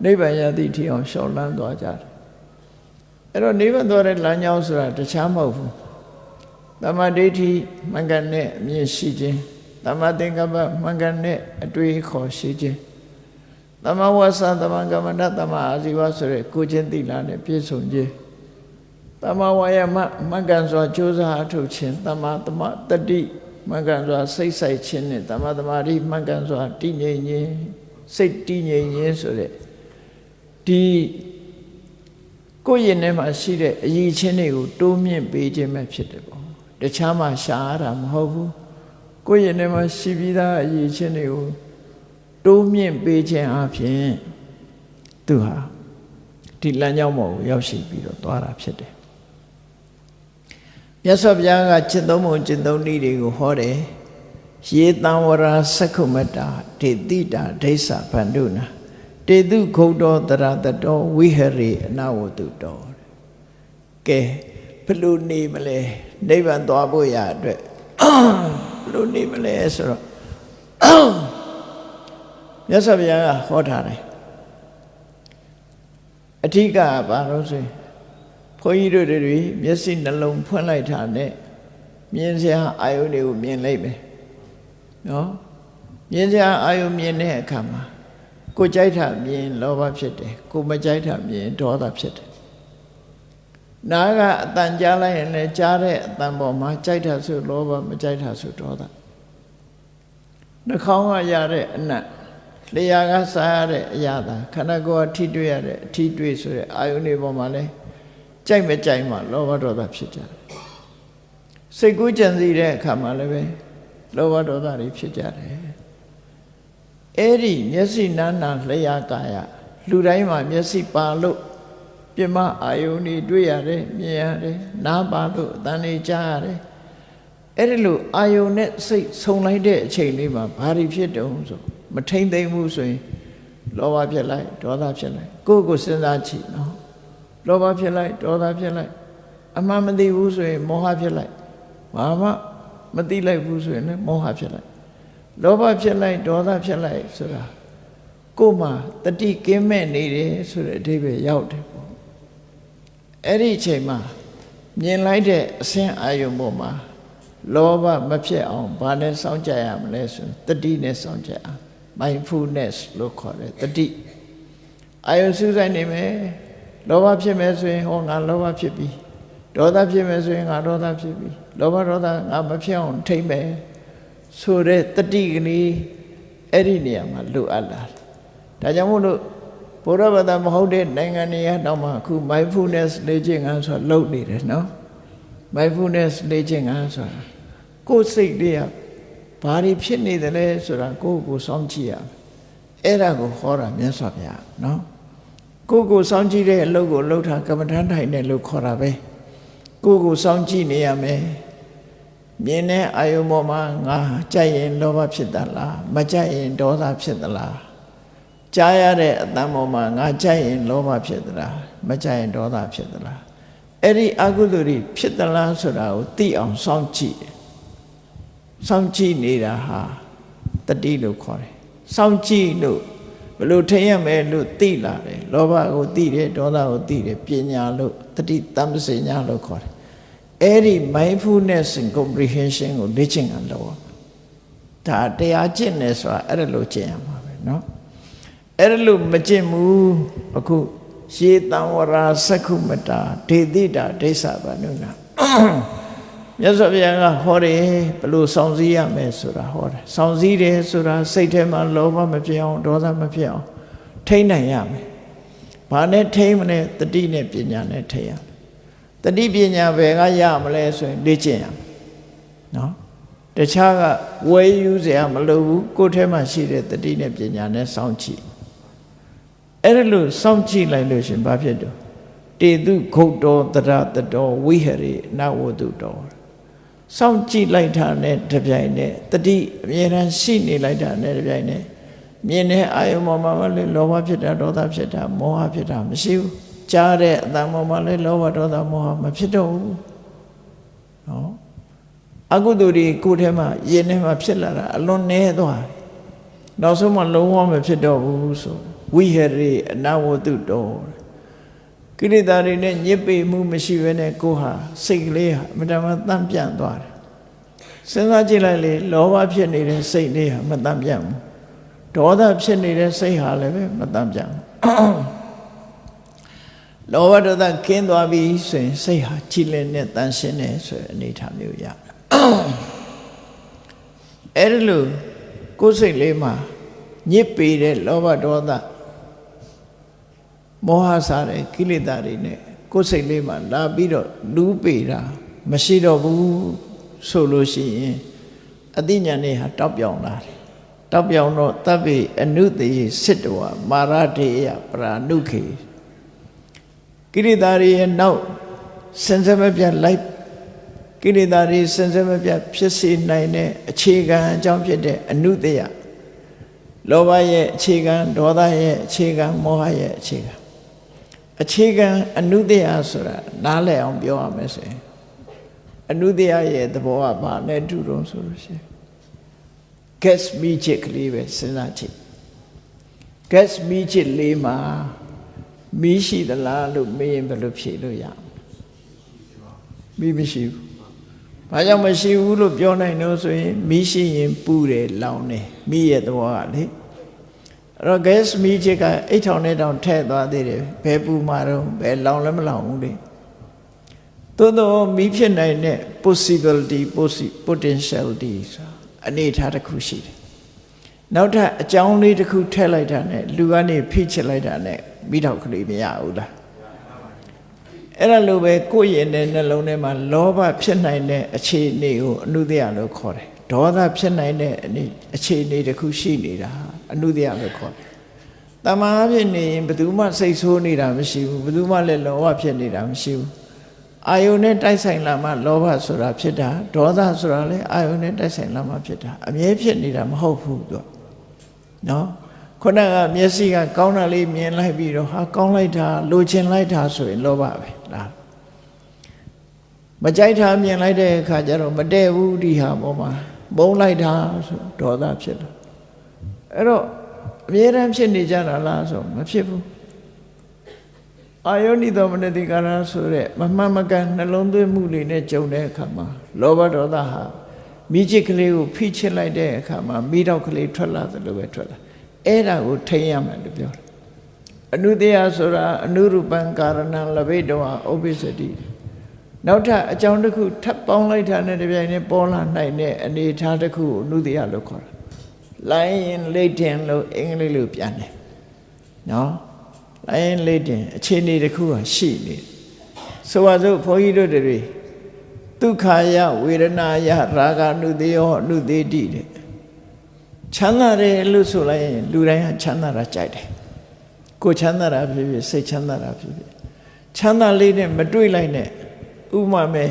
နိဗ္ဗာန်ရသည့်ထီအောင်ရှောင်လန်းသွားကြတယ်အဲ့တော့နိဗ္ဗာန်သွားတဲ့လမ်းကြောင်းဆိုတာတခြားမဟုတ်ဘူးသမ္မာဒိဋ္ဌိမှန်ကန်တဲ့အမြင်ရှိခြင်းသမ္မာသင်္ကပ္ပမှန်ကန်တဲ့အတွေ့အခေါ်ရှိခြင်းသမ္မာဝါစာသမ္မာကမ္မန္တသမ္မာအာဇီဝဆိုတဲ့ကိုချင်းတိလာနဲ့ပြည့်စုံခြင်းသမ္မာဝါယာမမှန်ကန်စွာကြိုးစားအထုတ်ခြင်းသမ္မာသမတတိမှန်ကန်စွာစိတ်ဆိုင်ခြင်းနဲ့သမ္မာသမာဓိမှန်ကန်စွာတည်ငြိမ်ခြင်းစိတ်တည်ငြိမ်ခြင်းဆိုတဲ့ဒီကိုယ့်ရင်ထဲမှာရှိတဲ့အရည်ချင်းတွေကိုတိုးမြင့်ပေးခြင်းပဲဖြစ်တယ်ပေါ့တခြားမှရှားတာမဟုတ်ဘူးကိုယ့်ရင်ထဲမှာရှိပြီးသားအရည်ချင်းတွေကိုတိုးမြင့်ပေးခြင်းအပြင်သူဟာဒီလမ်းကြောင်းပေါ်ကိုရောက်ရှိပြီးတော့သွားတာဖြစ်တယ်မြတ်စွာဘုရားကကျင့်သုံးပုံကျင့်သုံးနည်းတွေကိုဟောတယ်ယေတံဝရာသက္ခုမတ္တာဒေတိတာဒိဋ္ဌဗန္ဓုနာတေတုဂုတ်တော်တရတတော်ဝိဟရေအနဝတုတော်ကဲဘယ်လိုနေမလဲနိဗ္ဗာန်သွားဖို့ရအတွက်ဘယ်လိုနေမလဲဆိုတော့မြတ်စွာဘုရားကဟောထားတယ်အဓိကဘာလို့ဆိုရင်ဘုန်းကြီးတို့တွေမျက်စိနှလုံးဖွင့်လိုက်တာနဲ့မြင်စရာအာယုန်တွေကိုမြင်လိုက်မယ်နော်မြင်စရာအာယုန်မြင်တဲ့အခါမှာကိုကြိုက်တာမြင်လောဘဖြစ်တယ်ကိုမကြိုက်တာမြင်ဒေါသဖြစ်တယ်နားကအတန်ကြားလိုက်ရင်လည်းကြားတဲ့အတန်ပေါ်မှာကြိုက်တာဆိုလောဘမကြိုက်တာဆိုဒေါသနှာခေါင်းကရတဲ့အနတ်လျှာကစားရတဲ့အရာသာခန္ဓာကိုယ်ကထိတွေ့ရတဲ့အထိတွေ့ဆိုတဲ့အာယုန်တွေပေါ်မှာလည်းကြိုက်မကြိုက်မှလောဘဒေါသဖြစ်ကြတယ်စိတ်ကူးကြံစည်တဲ့အခါမှာလည်းပဲလောဘဒေါသတွေဖြစ်ကြတယ်အဲ့ဒီမျက်စိနာနာလျှာကာယလူတိုင်းမှာမျက်စိပါလို့ပြမအာယုန်တွေတွေ့ရတယ်မြင်ရတယ်နားပါလို့အသံတွေကြားရတယ်အဲ့ဒီလိုအာယုန်နဲ့စိတ်ဆုံလိုက်တဲ့အချိန်လေးမှာဘာတွေဖြစ်တုံးဆိုမထိမ့်သိမ့်မှုဆိုရင်လောဘဖြစ်လိုက်ဒေါသဖြစ်လိုက်ကိုယ့်ကိုစဉ်းစားကြည့်နော်လောဘဖြစ်လိုက်ဒေါသဖြစ်လိုက် အမှန်မသိဘူးဆိုရင်မောဟဖြစ်လိုက်ဘာမှမသိလိုက်ဘူးဆိုရင်လည်းမောဟဖြစ်လိုက်လောဘဖြစ်လိုက်ဒေါသဖြစ်လိုက်ဆိုတာကိုယ်မှာတတိကင်းမဲ့နေတယ်ဆိုတဲ့အဓိပ္ပာယ်ရောက်တယ်ပေါ့အဲ့ဒီအချိန်မှာမြင်လိုက်တဲ့အဆင်းအာယုံပေါ်မှာလောဘမဖြစ်အောင်ဘာနဲ့စောင့်ကြရမလဲဆိုတတိနဲ့စောင့်ကြရ mindfulness လို့ခေါ်တယ်တတိအာယုံစူးစိုက်နေမယ်လောဘဖြစ်မယ်ဆိုရင်ဟောငါလောဘဖြစ်ပြီဒေါသဖြစ်မယ်ဆိုရင်ငါဒေါသဖြစ်ပြီလောဘဒေါသငါမဖြစ်အောင်ထိမ့်မယ်ဆိုတဲ့တတိကလေးအဲ့ဒီနေရာမှာလိုအပ်လာတယ်ဒါကြောင့်မို့လို့ဘုရားဘာသာမဟုတ်တဲ့နိုင်ငံတွေကတော့မှအခု mindfulness လေ့ကျင့်ခန်းဆိုတာလုပ်နေတယ်နော် mindfulness လေ့ကျင့်ခန်းဆိုတာကိုယ်စိတ်လေးကဘာတွေဖြစ်နေတယ်လဲဆိုတာကိုယ့်ကိုစောင့်ကြည့်ရမယ်အဲ့ဒါကိုဟောတာမြတ်စွာဘုရားနော်ကိုယ့်ကိုစောင့်ကြည့်တဲ့အလုပ်ကိုလုပ်တာကမ္မဋ္ဌာန်းထိုင်တယ်လို့ခေါ်တာပဲကိုယ့်ကိုစောင့်ကြည့်နေရမယ်မြင်တဲ့အာယုံပေါ်မှာငါကြိုက်ရင်လောဘဖြစ်သလားမကြိုက်ရင်ဒေါသဖြစ်သလားကြားရတဲ့အတန်ပေါ်မှာငါကြိုက်ရင်လောဘဖြစ်သလားမကြိုက်ရင်ဒေါသဖြစ်သလားအဲ့ဒီအကုသိုလ်တွေဖြစ်သလားဆိုတာကိုသိအောင်စောင့်ကြည့်စောင့်ကြည့်နေတာဟာတတိလို့ခေါ်တယ်စောင့်ကြည့်လို့ဘလို့ထင်ရမယ်လို့သိလာတယ်လောဘကိုသိတယ်ဒေါသကိုသိတယ်ပညာလို့တတိတမ္ပစညာလို့ခေါ်တယ်အဲ့ဒီ mindfulness and comprehension ကိုလေ့ကျင့်ရလို့ဒါတရားကျင့်နေဆိုတာအဲ့ဒါလို့ကျင့်ရမှာပဲเนาะအဲ့ဒါလို့မကျင့်ဘူးအခုရေတံဝရာသက္ခုမတာဒေတိတာဒိဋ္ဌာဘာနုနာမြတ်စွာဘုရားကဟောတယ်ဘလို့စောင့်စည်းရမယ်ဆိုတာဟောတယ်စောင့်စည်းတယ်ဆိုတာစိတ်ထဲမှာလောဘမဖြစ်အောင်ဒေါသမဖြစ်အောင်ထိန်းနိုင်ရမယ်ဘာနဲ့ထိန်းမလဲတတိနဲ့ပညာနဲ့ထိန်းရမယ်တတိပညာဘယ်ကရမလဲဆိုရင်လေ့ကျင့်ရမယ်နော်တခြားကဝယ်ယူစရာမလိုဘူးကိုယ်ထဲမှာရှိတဲ့တတိနဲ့ပညာနဲ့စောင့်ကြည့်အဲ့ဒါလို့စောင့်ကြည့်လိုက်လို့ရှင်ဘာဖြစ်တော့တေတုဂုတ်တော်တရတတော်ဝိဟရိနဝတုတော်စောင့်ကြည့်လိုက်တာနဲ့တပြိုင်နက်တတိအမြဲတမ်းရှိနေလိုက်တာနဲ့တပြိုင်နက်မြင်တဲ့အာယုံပေါ်မှာလည်းလောဘဖြစ်တာဒေါသဖြစ်တာမောဟဖြစ်တာမရှိဘူးကြားတဲ့အတန်ပေါ်မှာလည်းလောဘဒေါသမောဟမဖြစ်တော့ဘူးနော်အကုသိုလ်တွေကိုယ်ထဲမှာယင်ထဲမှာဖြစ်လာတာအလွန်နည်းသွားတယ်နောက်ဆုံးမှလုံးဝမဖြစ်တော့ဘူးဆိုဝိဟရိအနဝတုတော်ကိလေသာတွေနဲ့ညစ်ပေမှုမရှိဘဲနဲ့ကိုယ်ဟာစိတ်ကလေးဟာအမှန်တမ်းတန့်ပြန့်သွားတယ်စဉ်းစားကြည့်လိုက်လေလောဘဖြစ်နေတဲ့စိတ်လေးဟာမတန့်ပြန့်ဘူးဒေါသဖြစ်နေတဲ့စိတ်ဟာလည်းပဲမတန့်ပြန့်ဘူးလောဘဒေါသကင်းသွားပြီဆိုရင်စိတ်ဟာကြည်လင်နဲ့တန်ရှင်းတယ်ဆိုတဲ့အနေအထားမျိုးရတယ်အဲ့ဒါလို့ကိုယ်စိတ်လေးမှာညစ်ပေတဲ့လောဘဒေါသမောဟစားတဲ့ကိလေသာတွေနဲ့ကိုယ်စိတ်လေးမှာလာပြီးတော့လူးပေတာမရှိတော့ဘူးဆိုလို့ရှိရင်အသိဉာဏ်နဲ့ဟာတောက်ပြောင်လာတယ်တောက်ပြောင်တော့တပ်ပိအနုတယေစစ်တဝမာရဒေယပရာနုခေကိလေသာတွေရဲ့နောက်စင်စမပြတ်လိုက်ကိလေသာတွေစင်စမပြတ်ဖြစ်စေနိုင်တဲ့အခြေခံအကြောင်းဖြစ်တဲ့အနုတယလောဘရဲ့အခြေခံဒေါသရဲ့အခြေခံမောဟရဲ့အခြေခံအနုတယဆိုတာနားလည်အောင်ပြောရမယ်ဆိုရင်အနုတယရဲ့သဘောကဘာနဲ့တူတော့ဆိုလို့ရှိရင် gas မီးချစ်ကလေးပဲစဉ်းစားကြည့် gas မီးချစ်လေးမှာမီးရှိသလားလို့မေးရင်ဘယ်လိုဖြေလို့ရမီးမရှိဘူးဘာကြောင့်မရှိဘူးလို့ပြောနိုင်လို့ဆိုရင်မီးရှိရင်ပူတယ်လောင်တယ်မီးရဲ့သဘောကလေအဲ့တော့ gas မီးချစ်ကအိတ်ထောင်နဲ့တောင်ထည့်သွားသေးတယ်ဘယ်ပူမှာတော့ဘယ်လောင်လည်းမလောင်ဘူးလေသို့တော့မီးဖြစ်နိုင်တဲ့ possibility potentiality ဆိုတာအနေထားတစ်ခုရှိတယ်နောက်ထပ်အကြောင်းလေးတစ်ခုထည့်လိုက်တာနဲ့လူကနေဖိချစ်လိုက်တာနဲ့မိတော့ကလေးမရဘူးလားအဲ့ဒါလိုပဲကိုယ့်ရဲ့နှလုံးထဲမှာလောဘဖြစ်နိုင်တဲ့အခြေအနေကိုအနုတ္တယလို့ခေါ်တယ်ဒေါသဖြစ်နိုင်တဲ့အခြေအနေတစ်ခုရှိနေတာအနုတ္တယလို့ခေါ်တယ်တမားဖြစ်နေရင်ဘယ်သူမှစိတ်ဆိုးနေတာမရှိဘူးဘယ်သူမှလည်းလောဘဖြစ်နေတာမရှိဘူးအာယုန်နဲ့တိုက်ဆိုင်လာမှလောဘဆိုတာဖြစ်တာဒေါသဆိုတာလည်းအာယုန်နဲ့တိုက်ဆိုင်လာမှဖြစ်တာအမြဲဖြစ်နေတာမဟုတ်ဘူးသူနော်ခုနကမျက်စိကကောင်းတာလေးမြင်လိုက်ပြီးတော့ဟာကောင်းလိုက်တာလိုချင်လိုက်တာဆိုရင်လောဘပဲလား မကြိုက်တာမြင်လိုက်တဲ့အခါကျတော့မတည့်ဘူးဒီဟာပေါ်မှာဘုံလိုက်တာဆိုဒေါသဖြစ်လာအဲ့တော့အမြဲတမ်းဖြစ်နေကြတာလားဆိုမဖြစ်ဘူးအာယောနိသောမနတိကာရဆိုတဲ့မမှန်မကန်နှလုံးသွင်းမှုတွေနဲ့ကြုံတဲ့အခါမှာလောဘဒေါသဟာမိจิตကလေးကိုဖိချစ်လိုက်တဲ့အခါမှာမိတော့ကလေးထွက်လာသလိုပဲထွက်လာအဲ့ဒါကိုထိန်းရမယ်လို့ပြောတယ်အနုတ္တယဆိုတာအနုရူပံကာရဏံလဘိတောဥပ္ပစ္စတိနောက်ထပ်အကြောင်းတစ်ခုထပ်ပေါင်းလိုက်တာနဲ့တပြိုင်နက်ပေါ်လာနိုင်တဲ့အနေအထားတစ်ခုကိုအနုတ္တယလို့ခေါ်တာလိုင်းရင်လိတ်တင်လို့အင်္ဂလိပ်လိုပြန်တယ်နော်လိုင်းရင်လိတ်တင်အခြေအနေတစ်ခုဟာရှိနေဆိုပါစို့ဘုန်းကြီးတို့တွေဒုက္ခယဝေဒနာယရာဂအနုတ္တယောအနုတ္တိတိတဲ့ချမ်းသာတယ်လို့ဆိုလိုက်ရင်လူတိုင်းဟာချမ်းသာတာကြိုက်တယ်ကိုချမ်းသာတာဖြစ်ဖြစ်စိတ်ချမ်းသာတာဖြစ်ဖြစ်ချမ်းသာလေးနဲ့မတွေ့လိုက်နဲ့ဥပမာမဲ့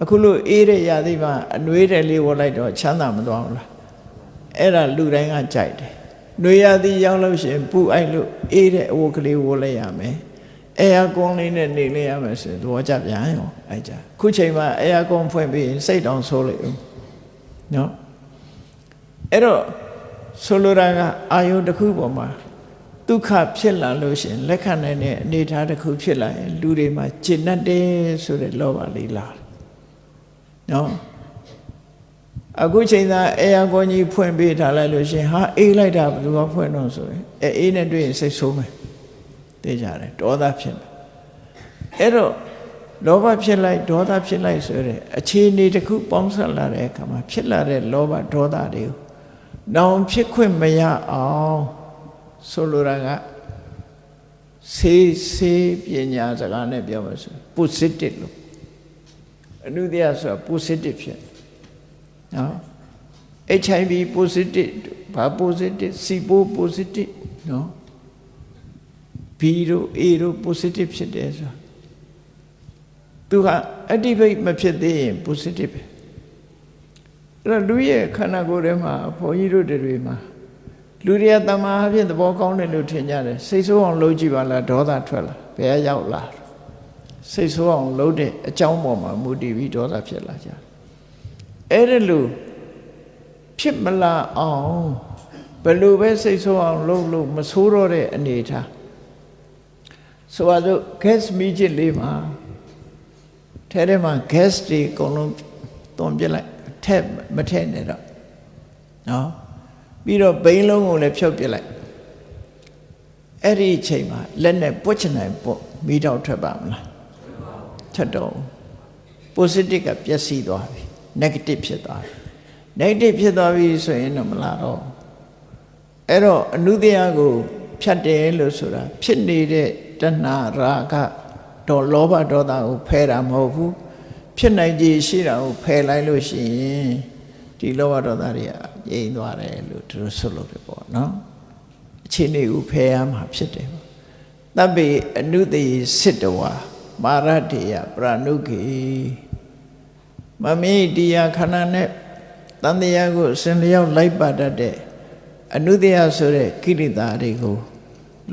အခုလို့အေးတဲ့ຢာသိမှာအနှွေးတယ်လေးဝတ်လိုက်တော့ချမ်းသာမသွားဘူးလားအဲ့ဒါလူတိုင်းကကြိုက်တယ်နှွေးရသည်ရောက်လို့ရှိရင်ပူအိုက်လို့အေးတဲ့အဝတ်ကလေးဝတ်လိုက်ရမယ်အဲယာကွန်လေးနဲ့နေလေးရမယ်ဆိုရင်သဘောကျပြန်ရောအဲ့ကြခုချိန်မှာအဲယာကွန်ဖွင့်ပြီးစိတ်တောင်ဆိုးလိုက်ဦးနော်အဲ့တော့ဆိုလိုတာကအာယုတစ်ခုပေါ်မှာဒုက္ခဖြစ်လာလို့ရှိရင်လက်ခံနိုင်တဲ့အနေအထားတစ်ခုဖြစ်လာရင်လူတွေမှာကျင့်တတ်တယ်ဆိုတဲ့လောဘလေးလာနော်အခုချိန်သာအေယာကွန်ကြီးဖွင့်ပေးထားလိုက်လို့ရှိရင်ဟာအေးလိုက်တာဘယ်လိုဖွင့်တော့ဆိုရင်အေးနဲ့တွေ့ရင်စိတ်ဆိုးမယ်သိကြတယ်ဒေါသဖြစ်မယ်အဲ့တော့လောဘဖြစ်လိုက်ဒေါသဖြစ်လိုက်ဆိုတဲ့အခြေအနေတစ်ခုပေါင်းစပ်လာတဲ့အခါမှာဖြစ်လာတဲ့လောဘဒေါသတွေကိုနောင်ဖြစ်ခွင့်မရအောင်ဆိုလိုတာကစေပညာစကားနဲ့ပြောမှဆို positive လို့အနုတ္တယဆိုတာ positive ဖြစ်နော် HIV positive ဘာ positive SIBO positive နော် B တို့ A တို့ positive ဖြစ်တယ်ဆိုတာသူက activate မဖြစ်သေးရင် positive ပဲအဲ့တော့လူရဲ့ခန္ဓာကိုယ်ထဲမှာဘုန်းကြီးတို့တွေမှာလူတွေကတမာအဖြစ်သဘောကောင်းတယ်လို့ထင်ကြတယ်စိတ်ဆိုးအောင်လုပ်ကြည့်ပါလားဒေါသထွက်လာဘယ်ရောက်လာစိတ်ဆိုးအောင်လုပ်တဲ့အကြောင်းပေါ်မှာမူတည်ပြီးဒေါသဖြစ်လာကြအဲ့ဒါလို့ဖြစ်မလာအောင်ဘယ်လိုပဲစိတ်ဆိုးအောင်လုပ်လို့မဆိုးတော့တဲ့အနေထားဆိုပါစို့ gas မီးချစ်လေးမှာထဲမှာ gas တွေအကုန်လုံးသွန်ပြစ်လိုက်ထက်မထက်နဲ့တော့နော်ပြီးတော့ဘိန်းလုံးကိုလည်းဖြုတ်ပြစ်လိုက်အဲ့ဒီအချိန်မှာလက်နဲ့ပွတ်ချင်နိုင်ပေါ့မီးတောက်ထွက်ပါမလားထွက်တော့ positive ကပျက်စီးသွားပြီ negative ဖြစ်သွားပြီ negative ဖြစ်သွားပြီဆိုရင်တော့မလာတော့အဲ့တော့အနုတ္တယကိုဖြတ်တယ်လို့ဆိုတာဖြစ်နေတဲ့တဏှာရာဂတော့လောဘဒေါသကိုဖယ်တာမဟုတ်ဘူးဖြစ်နိုင်ကြရှိတာကိုဖယ်လိုက်လို့ရှိရင်ဒီလောဘဒေါသတွေကငြိမ်သွားတယ်လို့သူတို့ဆိုလို့ပြပေါ့နော်အခြေအနေကိုဖယ်ရမှာဖြစ်တယ်ပေါ့တပ္ပိအနုတ္တိစစ်တဝါမာရတေယပရဏုခေမမေတရားခန္ဓာနဲ့တန်တရားကိုစင်လျောက်လိုက်ပါတတ်တဲ့အနုတ္တယဆိုတဲ့ကိလေသာတွေကို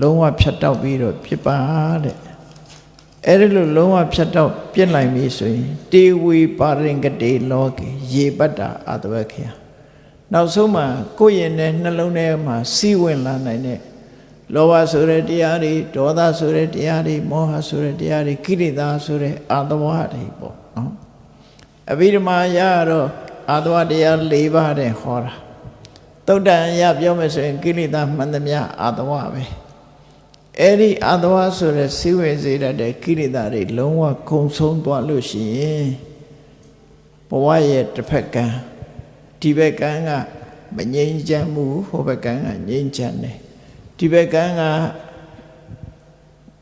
လုံးဝဖြတ်တောက်ပြီးတော့ပြစ်ပါတဲ့အဲ့ဒီလိုလုံးဝဖြတ်တောက်ပြစ်နိုင်ပြီဆိုရင်တေဝီပါရင်ကတိလောကေရေပတ္တာအတဝခေယနောက်ဆုံးမှာကိုယ့်ရင်နဲ့နှလုံးထဲမှာစီးဝင်လာနိုင်တဲ့လောဘဆိုတဲ့တရားတွေဒေါသဆိုတဲ့တရားတွေမောဟဆိုတဲ့တရားတွေကိလေသာဆိုတဲ့အတဝတွေပေါ့နော်အဘိဓမ္မာရတော့အတဝတရား၄ပါးတဲ့ဟောတာသုတ္တန်ရပြောမယ်ဆိုရင်ကိလေသာမှန်သမျှအတဝပဲအဲ့ဒီအတဝဆိုတဲ့စီဝင်စေတတ်တဲ့ကိလေသာတွေလုံးဝကုံဆုံးသွားလို့ရှိရင်ဘဝရဲ့တစ်ဖက်ကံဒီဘက်ကံကမငြိမ်းချမ်းမှုဟိုဘက်ကံကငြိမ်းချမ်းတယ်ဒီဘက်ကံက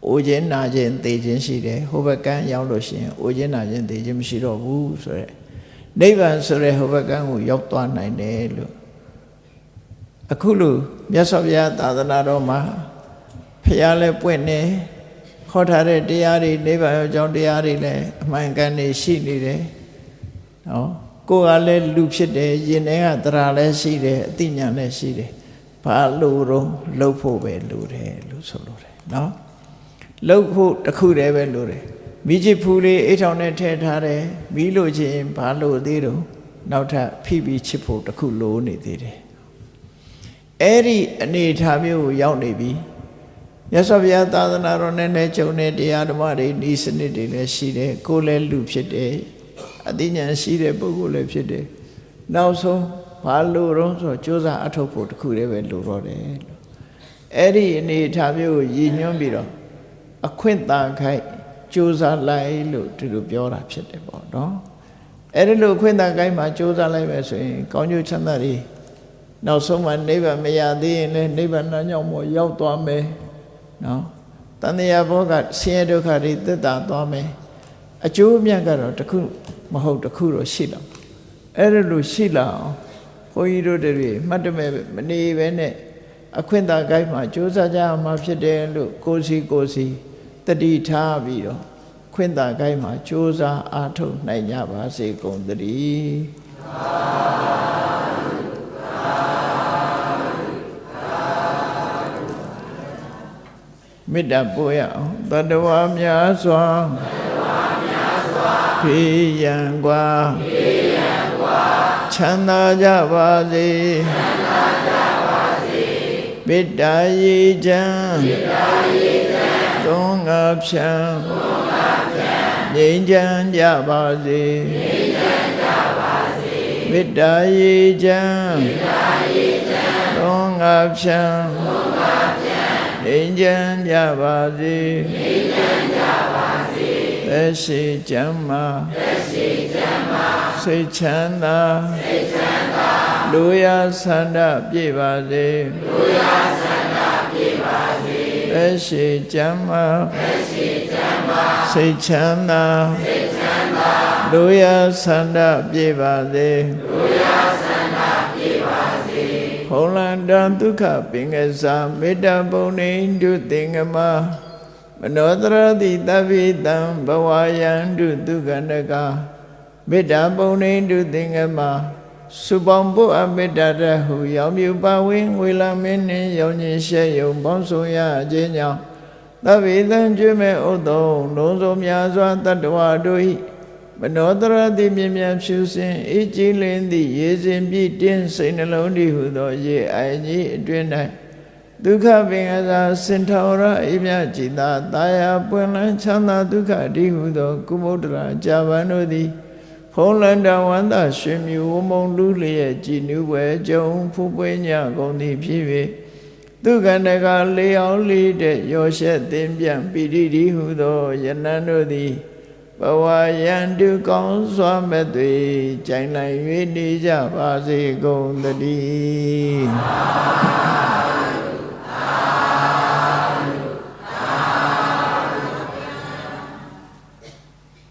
အိုခြင်းနာခြင်းသိခြင်းရှိတယ်ဟိုဘက်ကံရောက်လို့ရှိရင်အိုခြင်းနာခြင်းသိခြင်းမရှိတော့ဘူးဆိုရဲနိဗ္ဗာန်ဆိုရဲဟိုဘက်ကံကိုရောက်သွားနိုင်တယ်လို့အခုလိုမြတ်စွာဘုရားသာသနာတော်မှာဖျားလဲပွင့်နေခေါ်ထားတဲ့တရားတွေနိဗ္ဗာန်အကြောင်းတရားတွေလည်းအမှန်ကန်နေရှိနေတယ်နော်ကိုယ်ကလည်းလူဖြစ်တယ်ယင်ထဲကသရာလည်းရှိတယ်အသိဉာဏ်လည်းရှိတယ်ဘာလို့တော့လှုပ်ဖို့ပဲလိုတယ်လို့ဆိုလိုတယ်နော်လှုပ်ဖို့တစ်ခုတည်းပဲလိုတယ် မိချစ်ဖူးလေးအိတ်ထောင်နဲ့ထည့်ထားတယ်မီးလို့ချင်းဘာလို့သေးတော့နောက်ထပ်ဖိပြီးချစ်ဖို့တစ်ခုလိုနေသေးတယ်အဲ့ဒီအနေထားမျိုးကိုရောက်နေပြီမြတ်စွာဘုရားသာသနာတော်နဲ့လည်းကျုံတဲ့တရားဓမ္မတွေဤစနစ်တွေလည်းရှိတယ်ကိုယ်လည်းလူဖြစ်တယ်အသိဉာဏ်ရှိတဲ့ပုဂ္ဂိုလ်လည်းဖြစ်တယ်နောက်ဆုံးဘာလို့တော့ဆိုကြိုးစားအထောက်ဖို့တစ်ခုတည်းပဲလိုတော့တယ်အဲ့ဒီအနေထားမျိုးကိုရည်ညွှန်းပြီးတော့အခွင့်သာခိုက်ကြိုးစားလိုက်လို့ဒီလိုပြောတာဖြစ်တယ်ပေါ့နော်အဲ့ဒီလိုအခွင့်သာခိုက်မှာကြိုးစားလိုက်ပဲဆိုရင်ကောင်းကျိုးချမ်းသာတွေနောက်ဆုံးမှနိဗ္ဗာန်မရသေးရင်လည်းနိဗ္ဗာန်ကြောင့်မို့ရောက်သွားမယ်နော်တန်တရားဘောကဆင်းရဲဒုက္ခတွေသက်သာသွားမယ်အကျိုးအမြတ်ကတော့တစ်ခုမဟုတ်တစ်ခုတော့ရှိတော့အဲ့ဒါလို့ရှိလာအောင်ဘုန်းကြီးတို့တွေမှတ်တမဲ့မနေပဲနဲ့အခွင့်သာကိုင်းမှာကြိုးစားကြမှာဖြစ်တယ်လို့ကိုစီတတိထားပြီးတော့ခွင့်သာကိုင်းမှာကြိုးစားအားထုတ်နိုင်ကြပါစေကုန်သတည်းမေတ္တာပို့ရအောင်တတ္တဝါများစွာဖေးရန်กว่าချမ်းသာကြပါစေမေတ္တာရေချမ်းသုံးငါဖြံငြိမ်းချမ်းကြပါစေမေတ္တာရေချမ်းသုံးငါဖြံငြိမ်းချမ်းကြပါစေသက်ရှိချမ်းသာစိတ်ချမ်းသာလူရဆန္ဒပြည့်ပါစေသက်ရှိချမ်းသာစိတ်ချမ်းသာလူရဆန္ဒပြည့်ပါစေဟောလန္တံဒုက္ခပင်္ဂစာမေတ္တာပုံနေတုသင်္ကမမနောတရတိတဗ္ဗိတံဘဝယံတုဒုက္ခနကမေတ္တာပုံနေတုသင်္ကမစုပေါင်းဖို့အမေတ္တာတဟုရောင်မြူပါဝင်းငွေလာမင်းနှင့်ရောင်ခြင်းရှဲယုံပေါင်းဆိုရခြင်းကြောင့်သဗ္ဗိတံကျွေးမဲ့ဥဒ္ဓုံလုံးစုံများစွာတတ္တဝါတို့၏မနောတရတိမြင်မြန်ဖြူစင်အေးကြည်လင်းသည့်ရေစင်ပြည့်တင်းစိတ်နှလုံးတည်ဟုသောရေအိုင်ကြီးအတွင်၌ဒုက္ခပင်အစာစင်ထောရအိမြจิตာတာယာပွင့်လန်းချမ်းသာဒုက္ခတည်ဟုသောကုမုဒ္ဒရာကြာပန်တို့သည်ဖုံးလန္တဝန္တာရွှေမြူဝမုံလူလျက်ကြည်နူးပွဲကြုံဖူးပွေးညကုန်သည်ဖြစ်၍ဒုက္ခနကလေအောင်လေးတဲ့ရောရှက်သင်ပြန်ပိဋိတိဟုသောယနံတို့သည်ဘဝယံတုကောင်းစွာမဲ့သွေကြိုင်လိုက်၍နေကြပါစေကုန်သတည်း